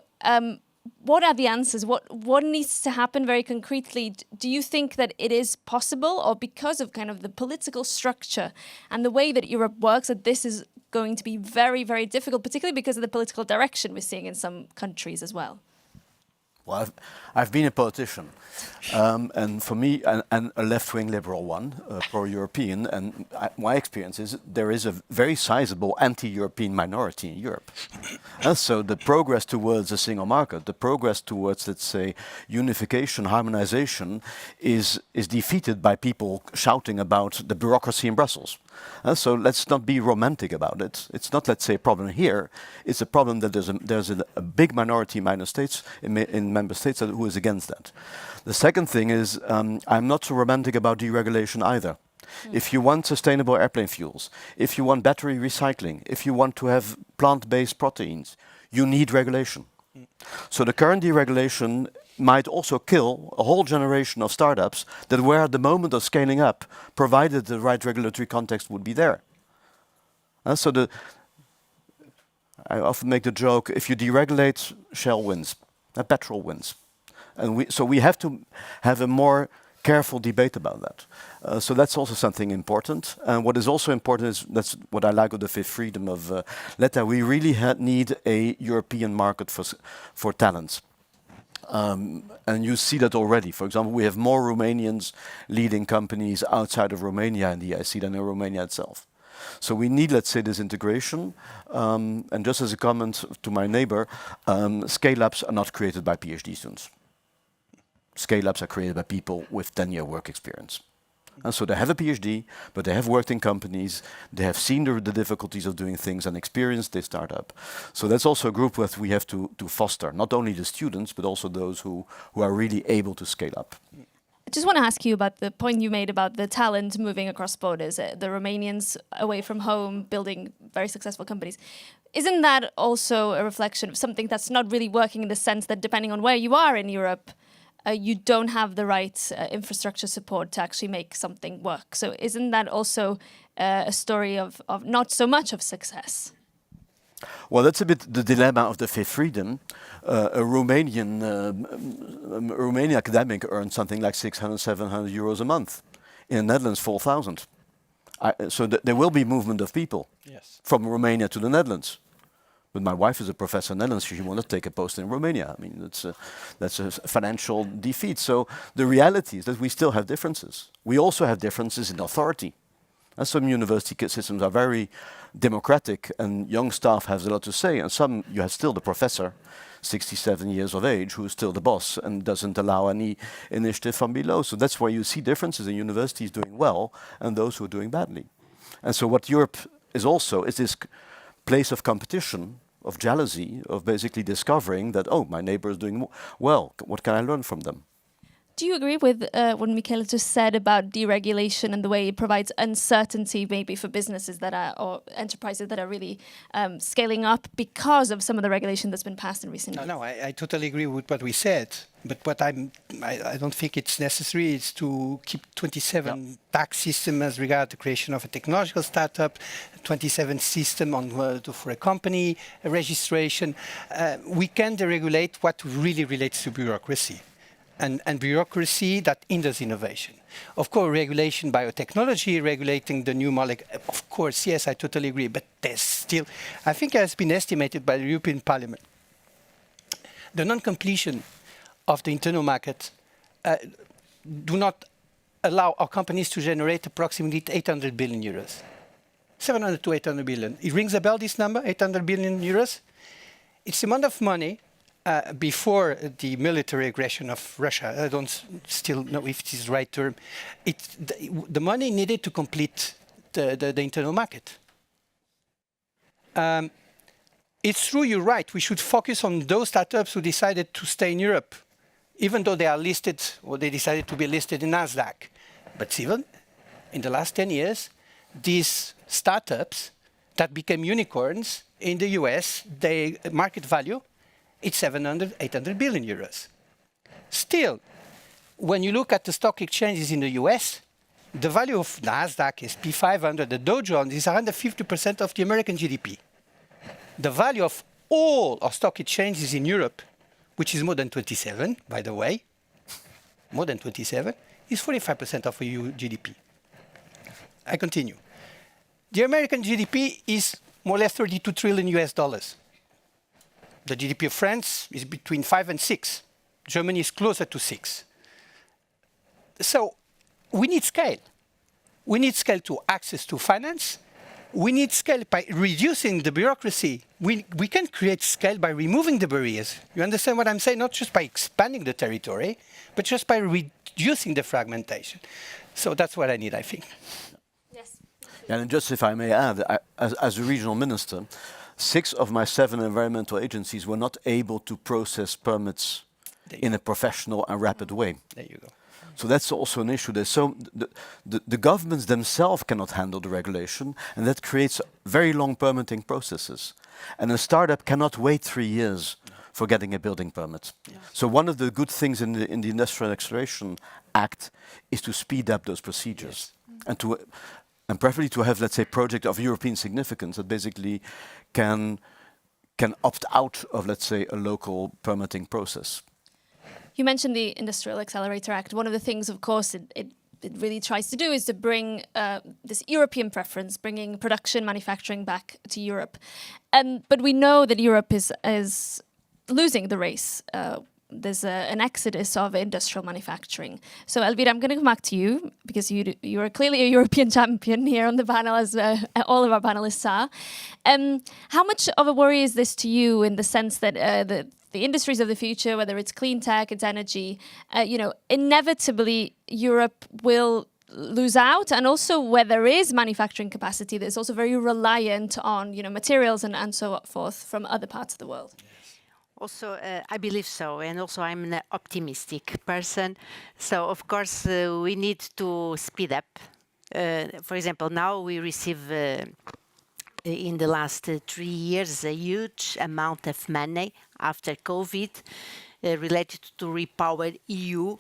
what are the answers? What needs to happen very concretely? Do you think that it is possible, or because of kind of the political structure and the way that Europe works, that this is going to be very, very difficult, particularly because of the political direction we're seeing in some countries as well? Well, I've been a politician, and for me, and a left-wing liberal one, pro-European, and my experience is there is a very sizable anti-European minority in Europe. And so the progress towards a single market, the progress towards, let's say, unification, harmonization, is defeated by people shouting about the bureaucracy in Brussels. So let's not be romantic about it. It's not, let's say, a problem here. It's a problem that there's a big minority in member states who is against that. The second thing is, I'm not so romantic about deregulation either. If you want sustainable airplane fuels, if you want battery recycling, if you want to have plant-based proteins, you need regulation. So the current deregulation might also kill a whole generation of startups that were at the moment of scaling up, provided the right regulatory context would be there. I often make the joke, if you deregulate, Shell wins, petrol wins. And so we have to have a more careful debate about that. So that's also something important. And what is also important is, that's what I like of the fifth freedom of Letta, we really need a European market for talents. And you see that already. For example, we have more Romanians leading companies outside of Romania in the EIC than in Romania itself. So we need, let's say, this integration. And just as a comment to my neighbor, scale-ups are not created by PhD students. Scale-ups are created by people with 10-year work experience. And so they have a PhD, but they have worked in companies, they have seen the difficulties of doing things and experienced their startup. So that's also a group that we have to foster, not only the students, but also those who are really able to scale up. I just want to ask you about the point you made about the talent moving across borders, the Romanians away from home, building very successful companies. Isn't that also a reflection of something that's not really working, in the sense that depending on where you are in Europe, you don't have the right infrastructure support to actually make something work? So isn't that also a story of not so much of success? Well, that's a bit the dilemma of the fifth freedom. A Romanian academic earns something like 600, 700 euros a month. In the Netherlands, 4,000. So there will be movement of people from Romania to the Netherlands. But my wife is a professor in the Netherlands, she wants to take a post in Romania. I mean, that's a financial defeat. So the reality is that we still have differences. We also have differences in authority. And some university systems are very democratic and young staff have a lot to say. And some, you have still the professor, 67 years of age, who is still the boss and doesn't allow any initiative from below. So that's why you see differences in universities doing well and those who are doing badly. And so what Europe is also is this place of competition, of jealousy, of basically discovering that, oh, my neighbor is doing well, what can I learn from them? Do you agree with what Michele just said about deregulation and the way it provides uncertainty maybe for businesses that are, or enterprises that are really scaling up because of some of the regulation that's been passed in recent years? No, I totally agree with what we said. But what I don't think it's necessary is to keep 27 tax system as regard the creation of a technological startup, 27 system on for a company, a registration. We can deregulate what really relates to bureaucracy. And bureaucracy that hinders innovation. Of course, regulation, biotechnology, regulating the new molecule, of course, yes, I totally agree, but there's still, I think it has been estimated by the European Parliament, the non-completion of the internal market do not allow our companies to generate approximately 800 billion euros. 700 to 800 billion. It rings a bell, this number, 800 billion euros? It's the amount of money before the military aggression of Russia. I don't still know if it is the right term. It's the money needed to complete the internal market. It's true, you're right. We should focus on those startups who decided to stay in Europe, even though they are listed, or they decided to be listed in NASDAQ. But even in the last 10 years, these startups that became unicorns in the US, their market value, it's 700, 800 billion euros. Still, when you look at the stock exchanges in the US, the value of NASDAQ, S&P 500, the Dow Jones is 150% of the American GDP. The value of all our stock exchanges in Europe, which is more than 27, by the way, more than 27, is 45% of EU GDP. I continue. The American GDP is more or less 32 trillion US dollars. The GDP of France is between 5 and 6. Germany is closer to 6. So we need scale. We need scale to access to finance. We need scale by reducing the bureaucracy. We can create scale by removing the barriers. You understand what I'm saying? Not just by expanding the territory, but just by reducing the fragmentation. So that's what I need, I think. Yes. And just if I may add, as a regional minister, 6 of my 7 environmental agencies were not able to process permits in a professional and rapid way. There you go. So that's also an issue. There's the governments themselves cannot handle the regulation, and that creates very long permitting processes. And a startup cannot wait 3 years for getting a building permit. Yeah. So one of the good things in the Industrial Acceleration Act is to speed up those procedures, yes. And preferably to have, let's say, project of European significance that basically can opt out of, let's say, a local permitting process. You mentioned the Industrial Accelerator Act. One of the things, of course, it really tries to do is to bring this European preference, bringing production, manufacturing back to Europe. But we know that Europe is losing the race. There's an exodus of industrial manufacturing. So, Elvira, I'm going to come back to you because you are clearly a European champion here on the panel, as all of our panelists are. How much of a worry is this to you in the sense that the industries of the future, whether it's clean tech, it's energy, inevitably Europe will lose out, and also where there is manufacturing capacity, that's also very reliant on materials and so forth from other parts of the world. Also, I believe so, and also I'm an optimistic person. So, of course, we need to speed up. For example, now we receive, in the last 3 years, a huge amount of money after COVID related to Repower EU.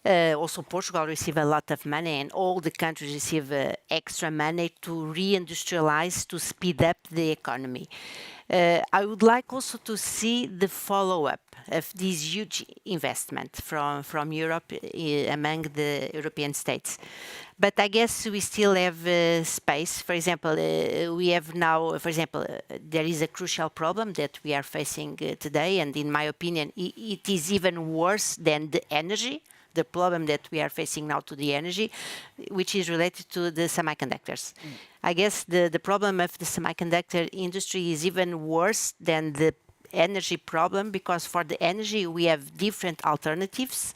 Also, Portugal receive a lot of money, and all the countries receive extra money to reindustrialize, to speed up the economy. I would like also to see the follow-up of this huge investment from Europe among the European states. But I guess we still have space. For example, we have now, there is a crucial problem that we are facing today, and in my opinion, it is even worse than the energy. The problem that we are facing now to the energy, which is related to the semiconductors. I guess the problem of the semiconductor industry is even worse than the energy problem, because for the energy we have different alternatives,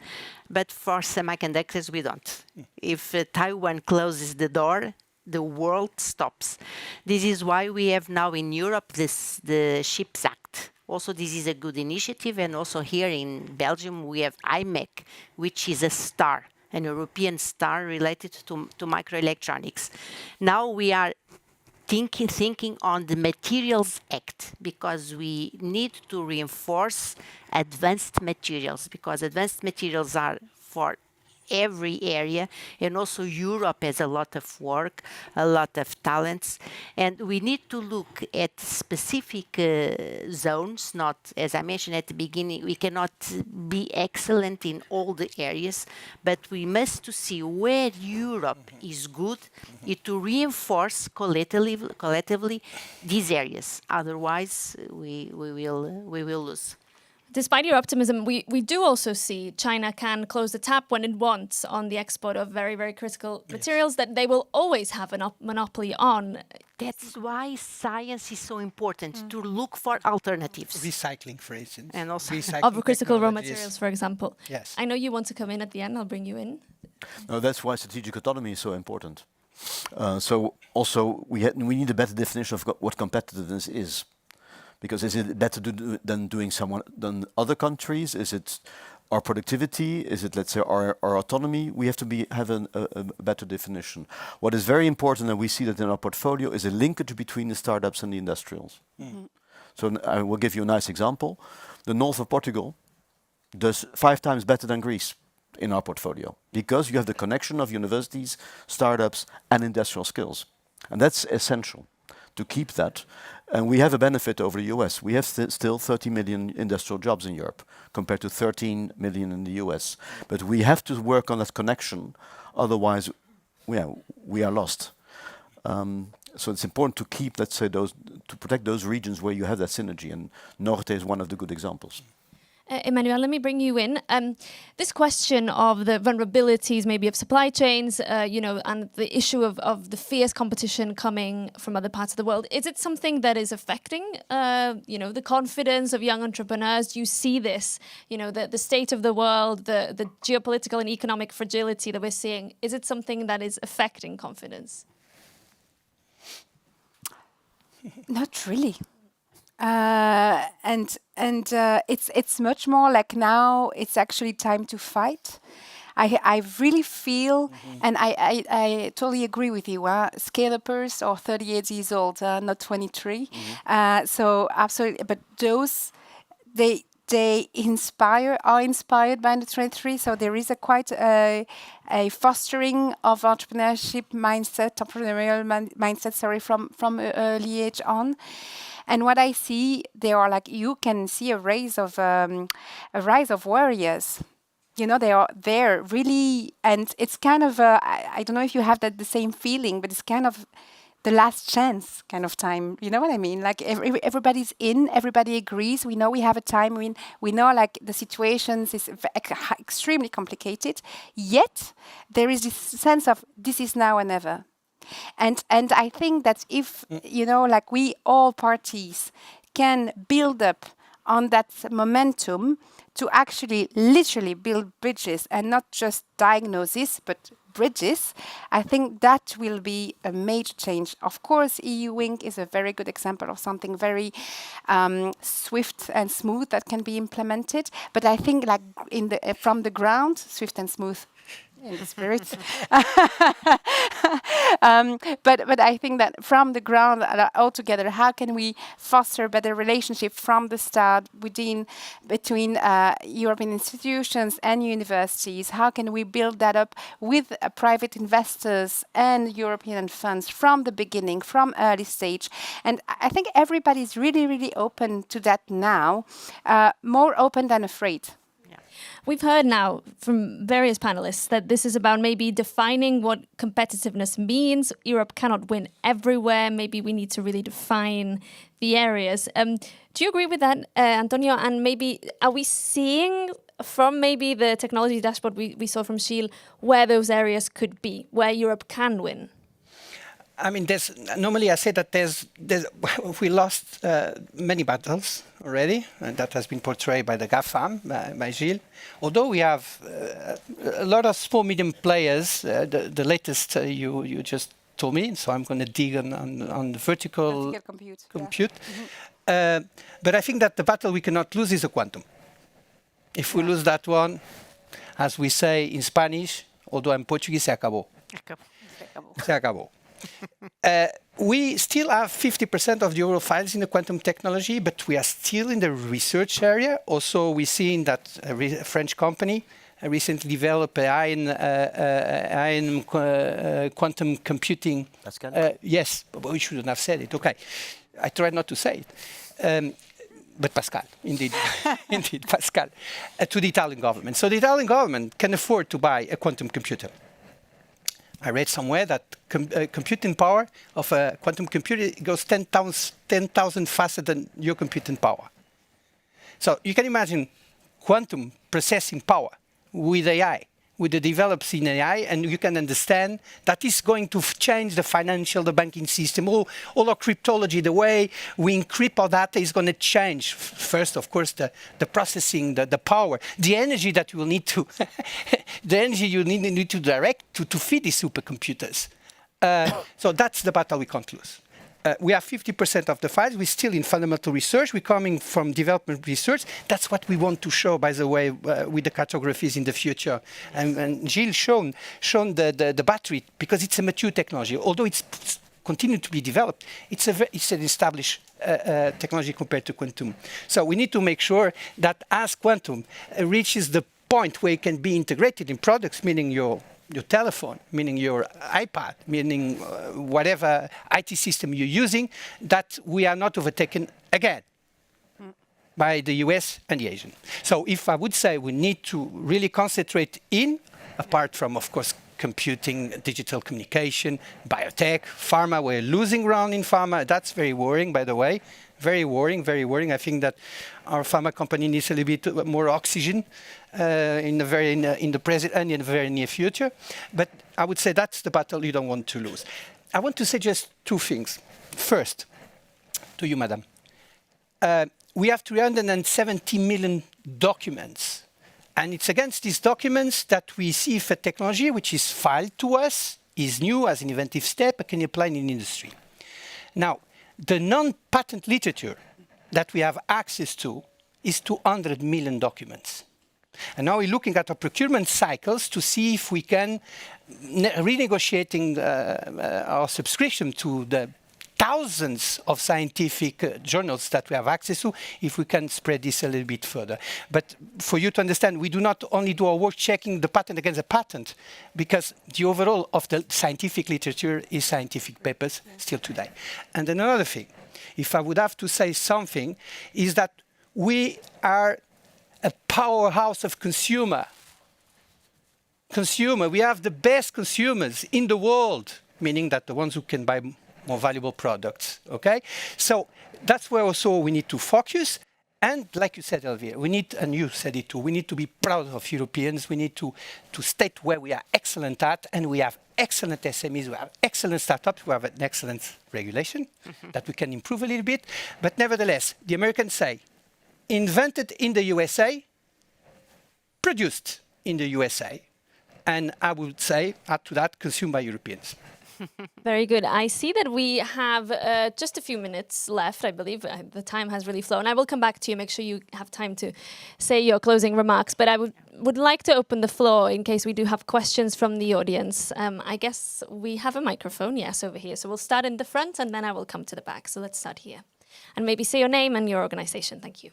but for semiconductors we don't. If Taiwan closes the door, the world stops. This is why we have now in Europe the Chips Act. Also, this is a good initiative, and also here in Belgium we have IMEC, which is a star, an European star related to microelectronics. Now we are thinking on the Materials Act, because we need to reinforce advanced materials, because advanced materials are for every area, and also Europe has a lot of work, a lot of talents, and we need to look at specific zones. Not, as I mentioned at the beginning, we cannot be excellent in all the areas, but we must to see where Europe is good, to reinforce collectively these areas. Otherwise, we will lose. Despite your optimism, we do also see China can close the tap when it wants on the export of very, very critical materials that they will always have a monopoly on. That's why science is so important, to look for alternatives. Recycling, for instance. And also of critical raw materials, for example. Yes. I know you want to come in at the end. I'll bring you in. No, that's why strategic autonomy is so important. So also we need a better definition of what competitiveness is. Because is it better than other countries? Is it our productivity? Is it, let's say, our autonomy? We have to have a better definition. What is very important, and we see that in our portfolio, is a linkage between the startups and the industrials. Mm-hmm. So I will give you a nice example. The north of Portugal, does 5 times better than Greece in our portfolio, because you have the connection of universities, startups, and industrial skills. And that's essential to keep that. And we have a benefit over the US. We have still 30 million industrial jobs in Europe compared to 13 million in the US. But we have to work on that connection, otherwise we are lost. So it's important to keep, let's say, to protect those regions where you have that synergy, and Norte is one of the good examples. Emmanuel, let me bring you in. This question of the vulnerabilities, maybe of supply chains, and the issue of the fierce competition coming from other parts of the world, is it something that is affecting, the confidence of young entrepreneurs? Do you see this, the state of the world, the geopolitical and economic fragility that we're seeing? Is it something that is affecting confidence? Not really. It's much more like now it's actually time to fight. I really feel, and I totally agree with you. Scale-uppers are 38 years old, not 23. So absolutely, but those they are inspired by the 23. So there is quite a fostering of entrepreneurial mindset. From an early age on. And what I see, there are you can see a rise of warriors. They are there really, and it's kind of I don't know if you have the same feeling, but it's kind of the last chance kind of time. You know what I mean? Like everybody's in, everybody agrees. We know we have a time. We know the situations is extremely complicated. Yet there is this sense of this is now or never. And I think that if, we all parties can build up on that momentum to actually literally build bridges and not just diagnoses, but bridges, I think that will be a major change. Of course, EU Wing is a very good example of something very swift and smooth that can be implemented. But I think from the ground, swift and smooth, in the spirit. But I think that from the ground altogether, how can we foster better relationship from the start between European institutions and universities? How can we build that up with private investors and European funds from the beginning, from early stage? And I think everybody's really, really open to that now, more open than afraid. We've heard now from various panelists that this is about maybe defining what competitiveness means. Europe cannot win everywhere. Maybe we need to really define the areas. Do you agree with that, Antonio? And maybe are we seeing from maybe the technology dashboard we saw from Gilles where those areas could be, where Europe can win? I mean, normally I say that we lost many battles already, and that has been portrayed by the GAFAM, by Gilles. Although we have a lot of small, medium players, the latest you just told me, so I'm going to dig on the vertical compute. Yeah. But I think that the battle we cannot lose is the quantum. If we lose that one, as we say in Spanish, although I'm Portuguese, se acabó. Se acabó. We still have 50% of the overall files in the quantum technology, but we are still in the research area. Also, we've seen that a French company recently developed ion quantum computing. Pascal? Yes, but we shouldn't have said it. Okay, I tried not to say it. But Pascal, indeed, indeed, Pascal, to the Italian government. So the Italian government can afford to buy a quantum computer. I read somewhere that computing power of a quantum computer goes 10,000 faster than your computing power. So you can imagine quantum processing power with AI, with the develops in AI, and you can understand that is going to change the financial, the banking system, all our cryptology, the way we encrypt our data is going to change. First, of course, the processing, the power, the energy that you will need to, the energy you need to direct to feed these supercomputers. So that's the battle we can't lose. We have 50% of the files. We're still in fundamental research. We're coming from development research. That's what we want to show, by the way, with the cartographies in the future. And Gilles shown the battery, because it's a mature technology. Although it's continue to be developed, it's an established technology compared to quantum. So we need to make sure that as quantum reaches the point where it can be integrated in products, meaning your telephone, meaning your iPad, meaning whatever IT system you're using, that we are not overtaken again by the US and the Asian. So if I would say we need to really concentrate in, apart from, of course, computing, digital communication, biotech, pharma, we're losing ground in pharma. That's very worrying, by the way. Very worrying, very worrying. I think that our pharma company needs a little bit more oxygen in the present and in the very near future. But I would say that's the battle you don't want to lose. I want to say just two things. First, to you, madam. We have 370 million documents. And it's against these documents that we see if a technology which is filed to us is new as an inventive step and can apply in industry. Now, the non-patent literature that we have access to is 200 million documents. And now we're looking at our procurement cycles to see if we can, renegotiating our subscription to the thousands of scientific journals that we have access to, if we can spread this a little bit further. But for you to understand, we do not only do our work checking the patent against the patent, because the overall of the scientific literature is scientific papers still today. And then another thing, if I would have to say something, is that we are a powerhouse of consumer. We have the best consumers in the world, meaning that the ones who can buy more valuable products, okay? So that's where also we need to focus. And like you said, Elvira, we need, and you said it too, we need to be proud of Europeans. We need to state where we are excellent at, and we have excellent SMEs, we have excellent startups, we have an excellent regulation that we can improve a little bit. But nevertheless, the Americans say, invented in the USA, produced in the USA. And I would say, add to that, consumed by Europeans. Very good. I see that we have just a few minutes left, I believe. The time has really flown. I will come back to you, make sure you have time to say your closing remarks. But I would like to open the floor in case we do have questions from the audience. I guess we have a microphone, yes, over here. So we'll start in the front and then I will come to the back. So let's start here. And maybe say your name and your organization. Thank you.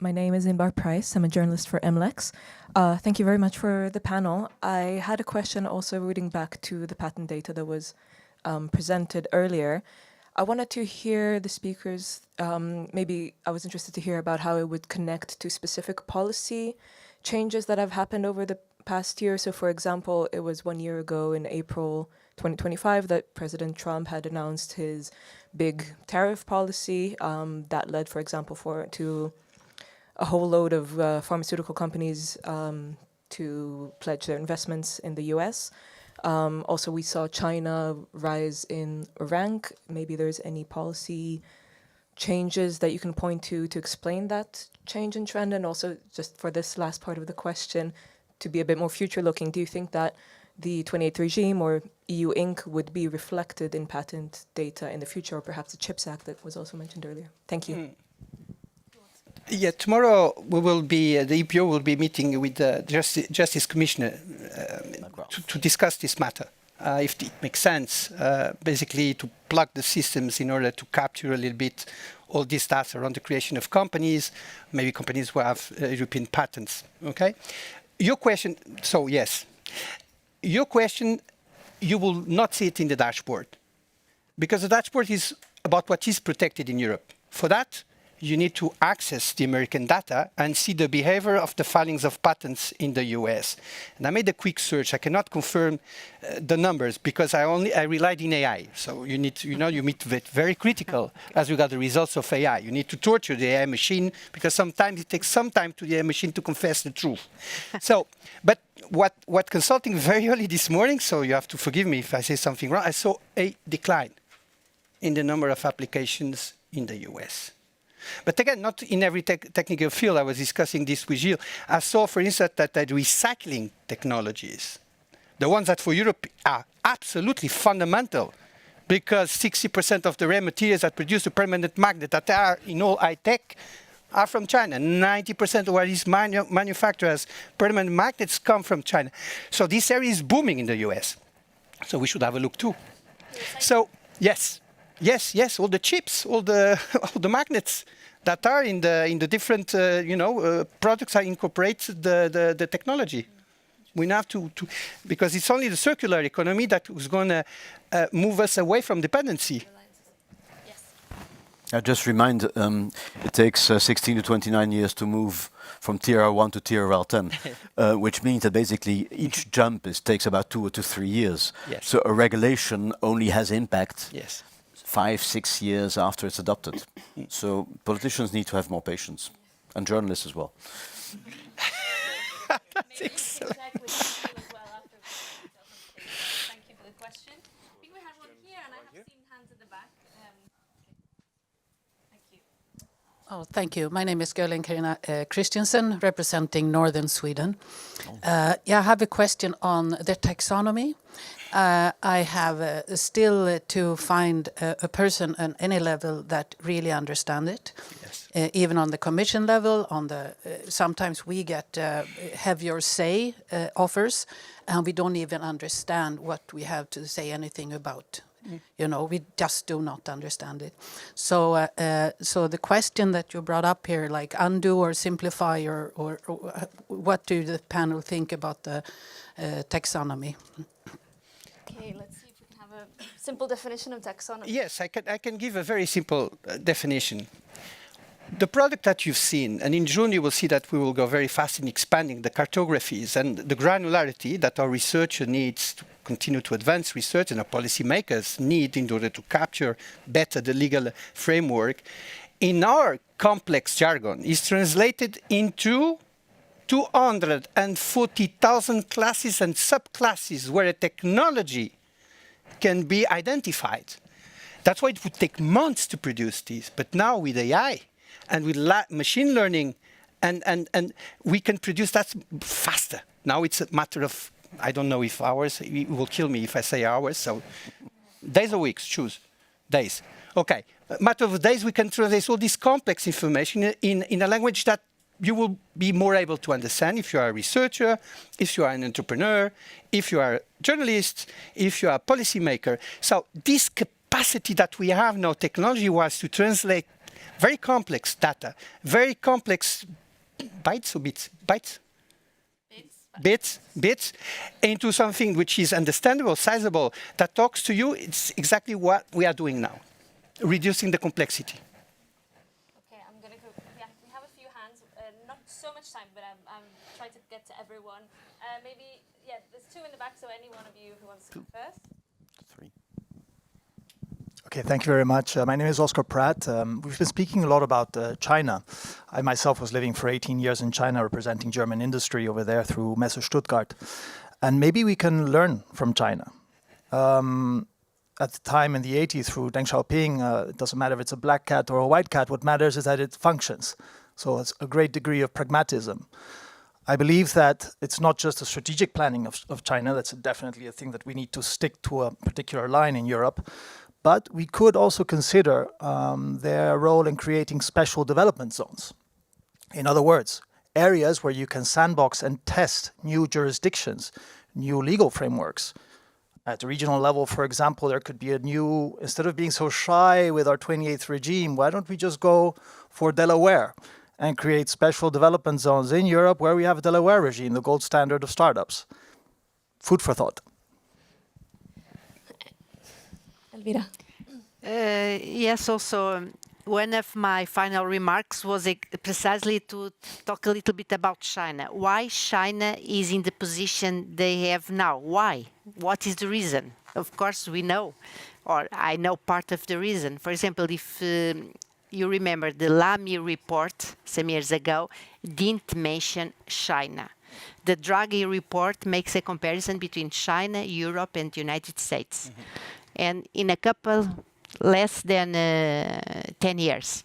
My name is Inbar Price. I'm a journalist for MLEX. Thank you very much for the panel. I had a question also rooting back to the patent data that was presented earlier. I wanted to hear the speakers, maybe I was interested to hear about how it would connect to specific policy changes that have happened over the past year. So for example, it was 1 year ago in April 2025 that President Trump had announced his big tariff policy that led, for example, to a whole load of pharmaceutical companies to pledge their investments in the US. Also, we saw China rise in rank. Maybe there's any policy changes that you can point to explain that change in trend. And also, just for this last part of the question, to be a bit more future-looking, do you think that the 28th regime or EU Inc. would be reflected in patent data in the future, or perhaps the CHIPS Act that was also mentioned earlier? Thank you. Yeah, tomorrow we will be, the EPO will be meeting with the Justice Commissioner to discuss this matter. If it makes sense, basically to plug the systems in order to capture a little bit all this data around the creation of companies, maybe companies who have European patents, okay? Your question, so yes. Your question, you will not see it in the dashboard, because the dashboard is about what is protected in Europe. For that, you need to access the American data and see the behavior of the filings of patents in the US. And I made a quick search. I cannot confirm the numbers because I relied in AI. So you need to, you need to be very critical as we got the results of AI. You need to torture the AI machine because sometimes it takes some time to the AI machine to confess the truth. So, but what consulting very early this morning, so you have to forgive me if I say something wrong, I saw a decline in the number of applications in the US. But again, not in every technical field. I was discussing this with Gilles. I saw, for instance, that the recycling technologies, the ones that for Europe are absolutely fundamental, because 60% of the rare materials that produce a permanent magnet that are in all high-tech are from China. 90% of what is manufactured as permanent magnets come from China. So this area is booming in the US. So we should have a look too. So yes, all the chips, all the all the magnets that are in the different products are incorporate the technology. We have to because it's only the circular economy that is going to move us away from dependency. I just remind, it takes 16 to 29 years to move from TRL1 to TRL10, which means that basically each jump takes about 2 to 3 years. Yes. So a regulation only has impact Yes. 5, 6 years after it's adopted. So politicians need to have more patience, and journalists as well. That's excellent. Thank you for the question. I think we have one here, and I have seen hands at the back. Thank you. Oh, thank you. My name is Gölin Carina Christiansen, representing Northern Sweden. I have a question on the taxonomy. I have still to find a person on any level that really understands it. Yes. Even on the commission level, sometimes we get have your say offers, and we don't even understand what we have to say anything about. We just do not understand it. So the question that you brought up here, like undo or simplify, or what do the panel think about the taxonomy? Okay, let's see if we can have a simple definition of taxonomy. Yes, I can give a very simple definition. The product that you've seen, and in June you will see that we will go very fast in expanding the cartographies and the granularity that our researcher needs to continue to advance research and our policymakers need in order to capture better the legal framework. In our complex jargon is translated into 240,000 classes and subclasses where a technology can be identified. That's why it would take months to produce these. But now with AI and with machine learning, and we can produce that faster. Now it's a matter of, I don't know if hours, it will kill me if I say hours, so days or weeks, choose days. Okay, a matter of days we can translate all this complex information in a language that you will be more able to understand if you are a researcher, if you are an entrepreneur, if you are a journalist, if you are a policymaker. So this capacity that we have now technology-wise to translate very complex data, very complex bytes or bits? Bytes? Bits into something which is understandable, sizable, that talks to you. It's exactly what we are doing now, reducing the complexity. Okay, I'm going to go. Yeah, we have a few hands. Not so much time, but I'm trying to get to everyone. Maybe, there's 2 in the back, so any one of you who wants to go first. 3. Okay, thank you very much. My name is Oscar Pratt. We've been speaking a lot about China. I myself was living for 18 years in China, representing German industry over there through Messe Stuttgart. And maybe we can learn from China. At the time in the 80s, through Deng Xiaoping, it doesn't matter if it's a black cat or a white cat. What matters is that it functions. So it's a great degree of pragmatism. I believe that it's not just a strategic planning of China. That's definitely a thing that we need to stick to a particular line in Europe. But we could also consider their role in creating special development zones. In other words, areas where you can sandbox and test new jurisdictions, new legal frameworks. At the regional level, for example, there could be a new, instead of being so shy with our 28th regime, why don't we just go for Delaware and create special development zones in Europe where we have a Delaware regime, the gold standard of startups? Food for thought. Elvira. Yes, also one of my final remarks was precisely to talk a little bit about China. Why China is in the position they have now? Why? What is the reason? Of course, we know, or I know part of the reason. For example, if you remember the Lamy report some years ago didn't mention China. The Draghi report makes a comparison between China, Europe, and the United States. Mm-hmm. And in a couple less than 10 years.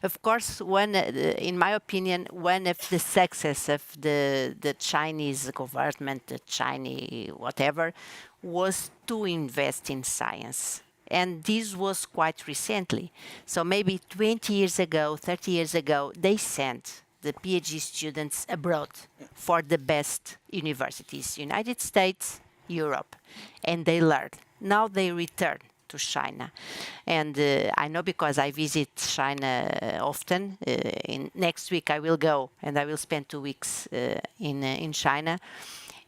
Of course, in my opinion, one of the success of the Chinese government, the Chinese whatever, was to invest in science. And this was quite recently. So maybe 20 years ago, 30 years ago, they sent the PhD students abroad for the best universities, United States, Europe, and they learn. Now they return to China. And I know because I visit China often. Next week I will go and I will spend 2 weeks in China.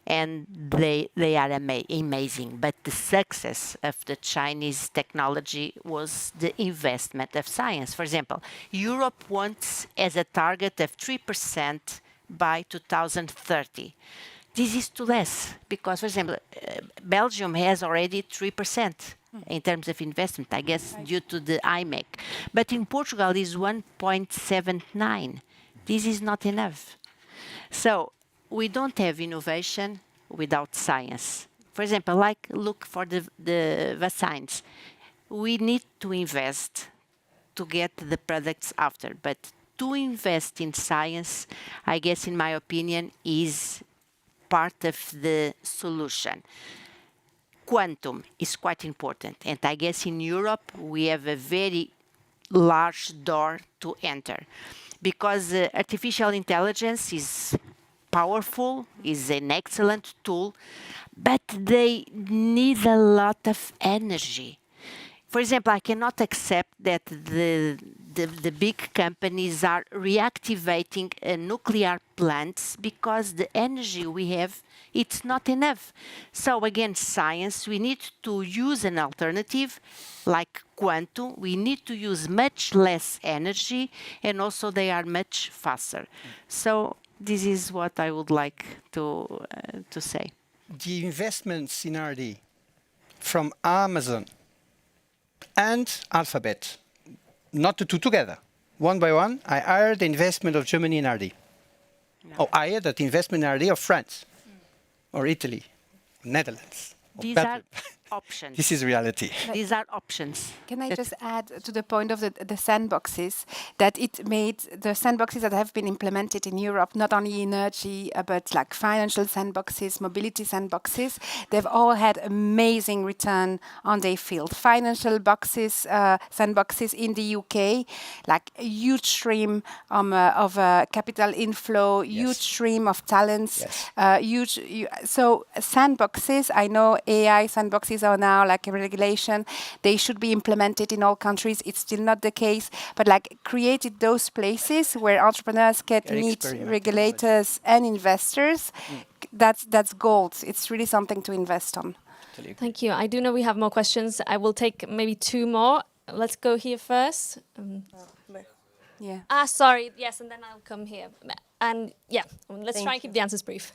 And they are amazing. But the success of the Chinese technology was the investment of science. For example, Europe wants as a target of 3% by 2030. This is too less because, for example, Belgium has already 3% in terms of investment, I guess, due to the IMEC. But in Portugal, it is 1.79. This is not enough. So we don't have innovation without science. For example, like look for the vaccines. We need to invest to get the products after. But to invest in science, I guess, in my opinion, is part of the solution. Quantum is quite important. And I guess in Europe, we have a very large door to enter. Because artificial intelligence is powerful, is an excellent tool, but they need a lot of energy. For example, I cannot accept that the big companies are reactivating nuclear plants because the energy we have, it's not enough. So again, science, we need to use an alternative like quantum. We need to use much less energy, and also they are much faster. So this is what I would like to say. The investments in R&D from Amazon and Alphabet, not the two together, one by one, I hired the investment of Germany in R&D. No. Oh, I hired the investment in R&D of France, or Italy, Netherlands. These are options. This is reality. These are options. Can I just add to the point of the sandboxes, that it made the sandboxes that have been implemented in Europe, not only energy, but like financial sandboxes, mobility sandboxes, they've all had amazing return on their field. Financial boxes, sandboxes in the UK, like a huge stream of capital inflow, yes. Huge stream of talents, yes. So sandboxes, I know AI sandboxes are now like a regulation. They should be implemented in all countries. It's still not the case, but like created those places where entrepreneurs can meet regulators and investors. That's gold. It's really something to invest on. Thank you. I do know we have more questions. I will take maybe 2 more. Let's go here first. Yeah. Sorry. Yes, and then I'll come here. And yeah, let's try and keep the answers brief.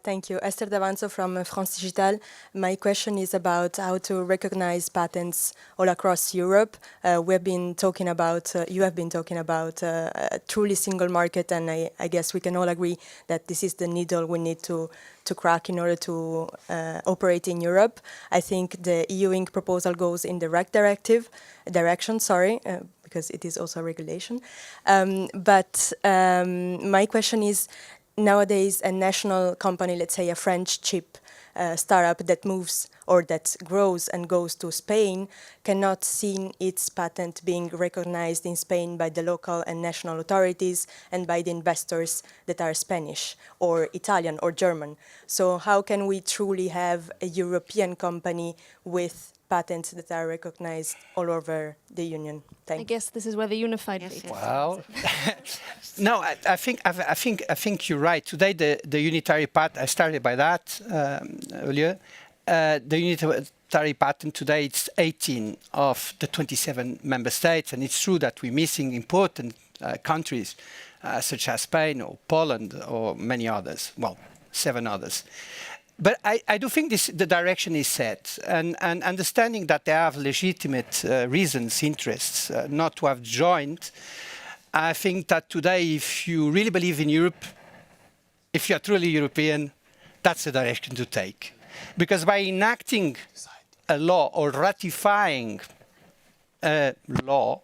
Thank you. Esther Davanzo from France Digital. My question is about how to recognize patents all across Europe. You have been talking about a truly single market, and I guess we can all agree that this is the needle we need to crack in order to operate in Europe. I think the EU Inc. proposal goes in the right direction, because it is also a regulation. But my question is, nowadays, a national company, let's say a French chip startup that moves or that grows and goes to Spain, cannot see its patent being recognized in Spain by the local and national authorities and by the investors that are Spanish or Italian or German. So how can we truly have a European company with patents that are recognized all over the Union? I guess this is where the unified. Yes. Well, no, I think you're right. Today, the unitary patent. I started by that earlier. The unitary patent today, it's 18 of the 27 member states, and it's true that we're missing important countries such as Spain or Poland or many others. Well, 7 others. But I do think the direction is set, and understanding that they have legitimate reasons, interests, not to have joined. I think that today, if you really believe in Europe, if you're truly European, that's the direction to take. Because by enacting a law or ratifying a law,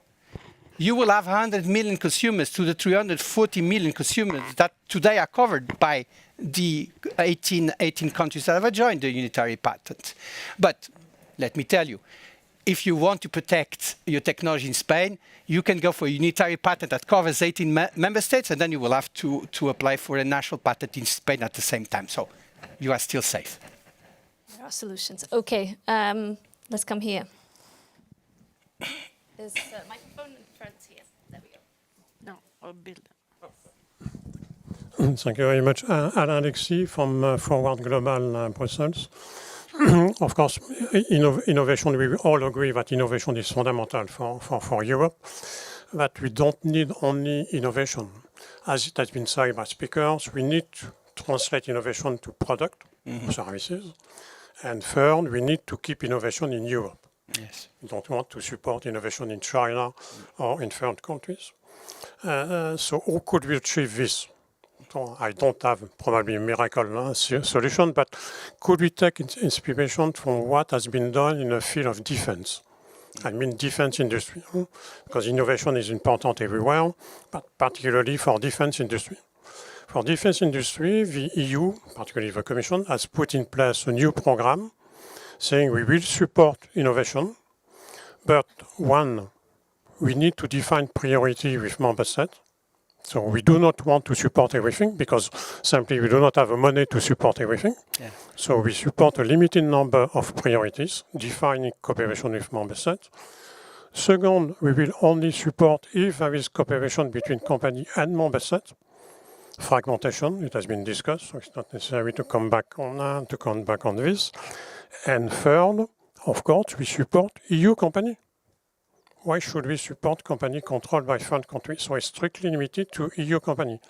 you will have 100 million consumers to the 340 million consumers that today are covered by the 18 countries that have joined the unitary patent. But let me tell you, if you want to protect your technology in Spain, you can go for a unitary patent that covers 18 member states, and then you will have to apply for a national patent in Spain at the same time. So you are still safe. are solutions. Okay, let's come here. There's a microphone in front here. There we go. No, I'll build. Thank you very much. Alain Alexis from Forward Global Brussels. Of course, innovation, we all agree that innovation is fundamental for Europe, but we don't need only innovation. As it has been said by speakers, we need to translate innovation to product, services. And third, we need to keep innovation in Europe. Yes. We don't want to support innovation in China or in third countries. So how could we achieve this? So I don't have probably a miracle solution, but could we take inspiration from what has been done in the field of defense? I mean defense industry, because innovation is important everywhere, but particularly for defense industry. For defense industry, the EU, particularly the Commission, has put in place a new program saying we will support innovation, but one, we need to define priority with member states. So we do not want to support everything because simply we do not have the money to support everything. Yeah. So we support a limited number of priorities, defining cooperation with member states. Second, we will only support if there is cooperation between company and member states. Fragmentation, it has been discussed, so it's not necessary to come back on this. And third, of course, we support EU company. Why should we support company controlled by third countries? So it's strictly limited to EU company.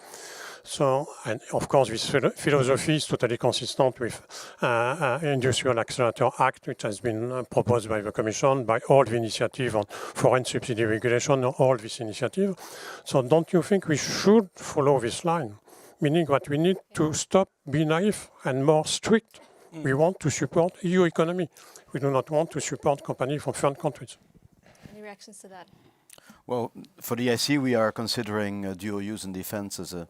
So, and of course, this philosophy is totally consistent with Industrial Accelerator Act, which has been proposed by the Commission, by all the initiative on foreign subsidy regulation, all this initiative. So don't you think we should follow this line? Meaning that we need to stop being naive and more strict. We want to support EU economy. We do not want to support companies from third countries. Any reactions to that? Well, for the IC, we are considering dual use in defense as a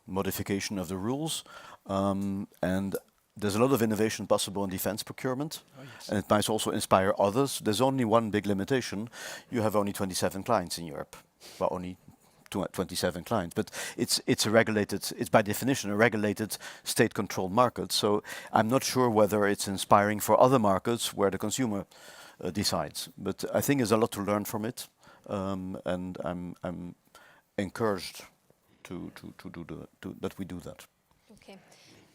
modification of the rules. And there's a lot of innovation possible in defense procurement. Oh, yes. And it might also inspire others. There's only one big limitation. You have only 27 clients in Europe. Well, only 27 clients, but it's a regulated, it's by definition a regulated state-controlled market. So I'm not sure whether it's inspiring for other markets where the consumer decides. But I think there's a lot to learn from it, and I'm encouraged that we do that. Okay,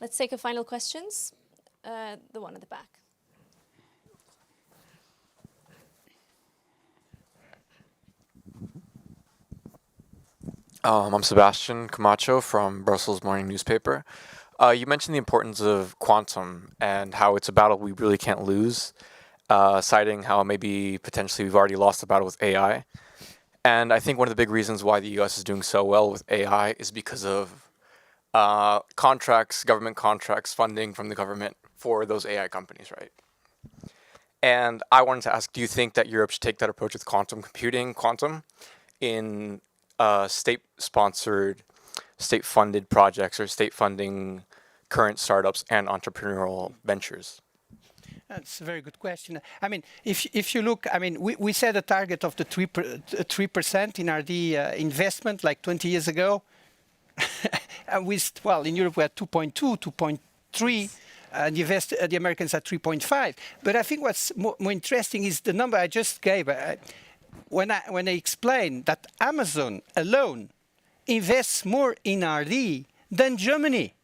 let's take a final questions. The one at the back. I'm Sebastian Camacho from Brussels Morning Newspaper. You mentioned the importance of quantum and how it's a battle we really can't lose, citing how maybe potentially we've already lost the battle with AI. And I think one of the big reasons why the US is doing so well with AI is because of contracts, government contracts, funding from the government for those AI companies, right? And I wanted to ask, do you think that Europe should take that approach with quantum computing, in state-sponsored, state-funded projects or state-funding current startups and entrepreneurial ventures? That's a very good question. I mean, if you look, I mean, we set a target of the 3% in R&D investment like 20 years ago. And well, in Europe we had 2.2, 2.3, and the Americans had 3.5. But I think what's more interesting is the number I just gave. When I explain that Amazon alone invests more in R&D than Germany,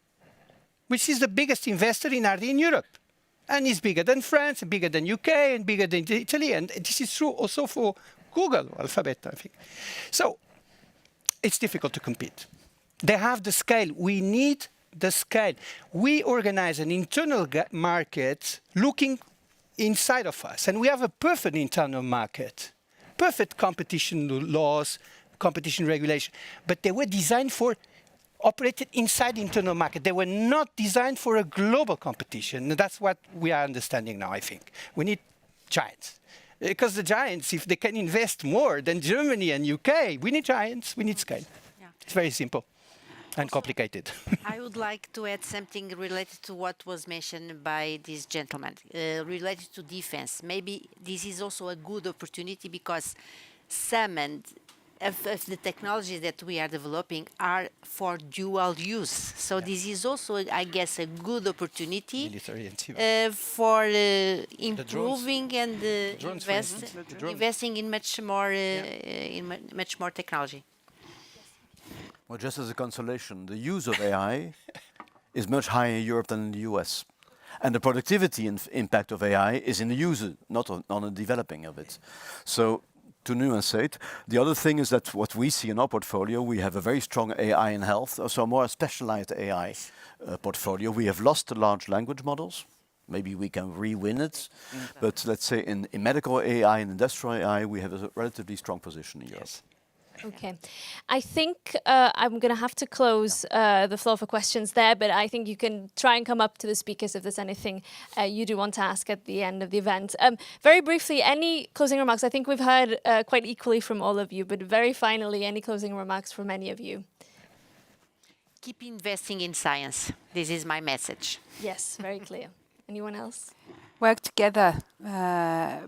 which is the biggest investor in R&D in Europe, and is bigger than France, and bigger than UK, and bigger than Italy, and this is true also for Google, Alphabet, I think. So it's difficult to compete. They have the scale. We need the scale. We organize an internal market looking inside of us, and we have a perfect internal market. Perfect competition laws, competition regulation, but they were designed for operated inside the internal market. They were not designed for a global competition. And that's what we are understanding now, I think. We need giants. Because the giants, if they can invest more than Germany and UK, we need giants, we need scale. Yeah. It's very simple and complicated. I would like to add something related to what was mentioned by this gentleman, related to defense. Maybe this is also a good opportunity because some, and of the technologies that we are developing are for dual use. So this is also, I guess, a good opportunity for improving and investing in much more technology. Well, just as a consolation, the use of AI is much higher in Europe than in the US. And the productivity impact of AI is in the user, not on the developing of it. So to nuance it, the other thing is that what we see in our portfolio, we have a very strong AI in health, so a more specialized AI portfolio. We have lost the large language models. Maybe we can re-win it. But let's say in medical AI and industrial AI, we have a relatively strong position in Europe. Yes. Okay. I think I'm going to have to close the floor for questions there, but I think you can try and come up to the speakers if there's anything you do want to ask at the end of the event. Very briefly, any closing remarks? I think we've heard quite equally from all of you, but very finally, any closing remarks from any of you? Keep investing in science. This is my message. Yes, very clear. Anyone else? Work together,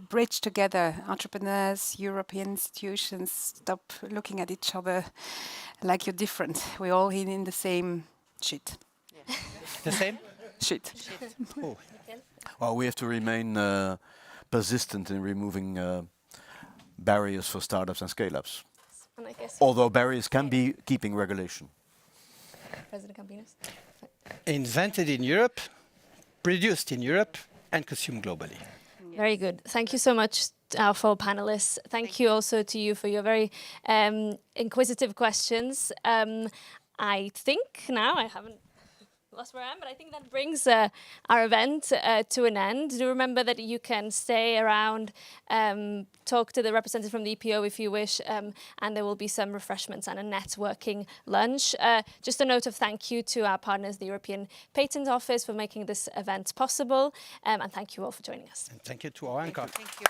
bridge together, entrepreneurs, European institutions, stop looking at each other like you're different. We're all in the same shit. Yeah. The same? Shit. Oh. Well, we have to remain persistent in removing barriers for startups and scale-ups. Although barriers can be keeping regulation. President Campinos? Invented in Europe, produced in Europe, and consumed globally. Very good. Thank you so much, our four panelists. Thank you also to you for your very inquisitive questions. I think now, I haven't lost where I am, but I think that brings our event to an end. Do remember that you can stay around, talk to the representative from the EPO if you wish, and there will be some refreshments and a networking lunch. Just a note of thank you to our partners, the European Patent Office, for making this event possible, and thank you all for joining us. And thank you to our anchor. Thank you.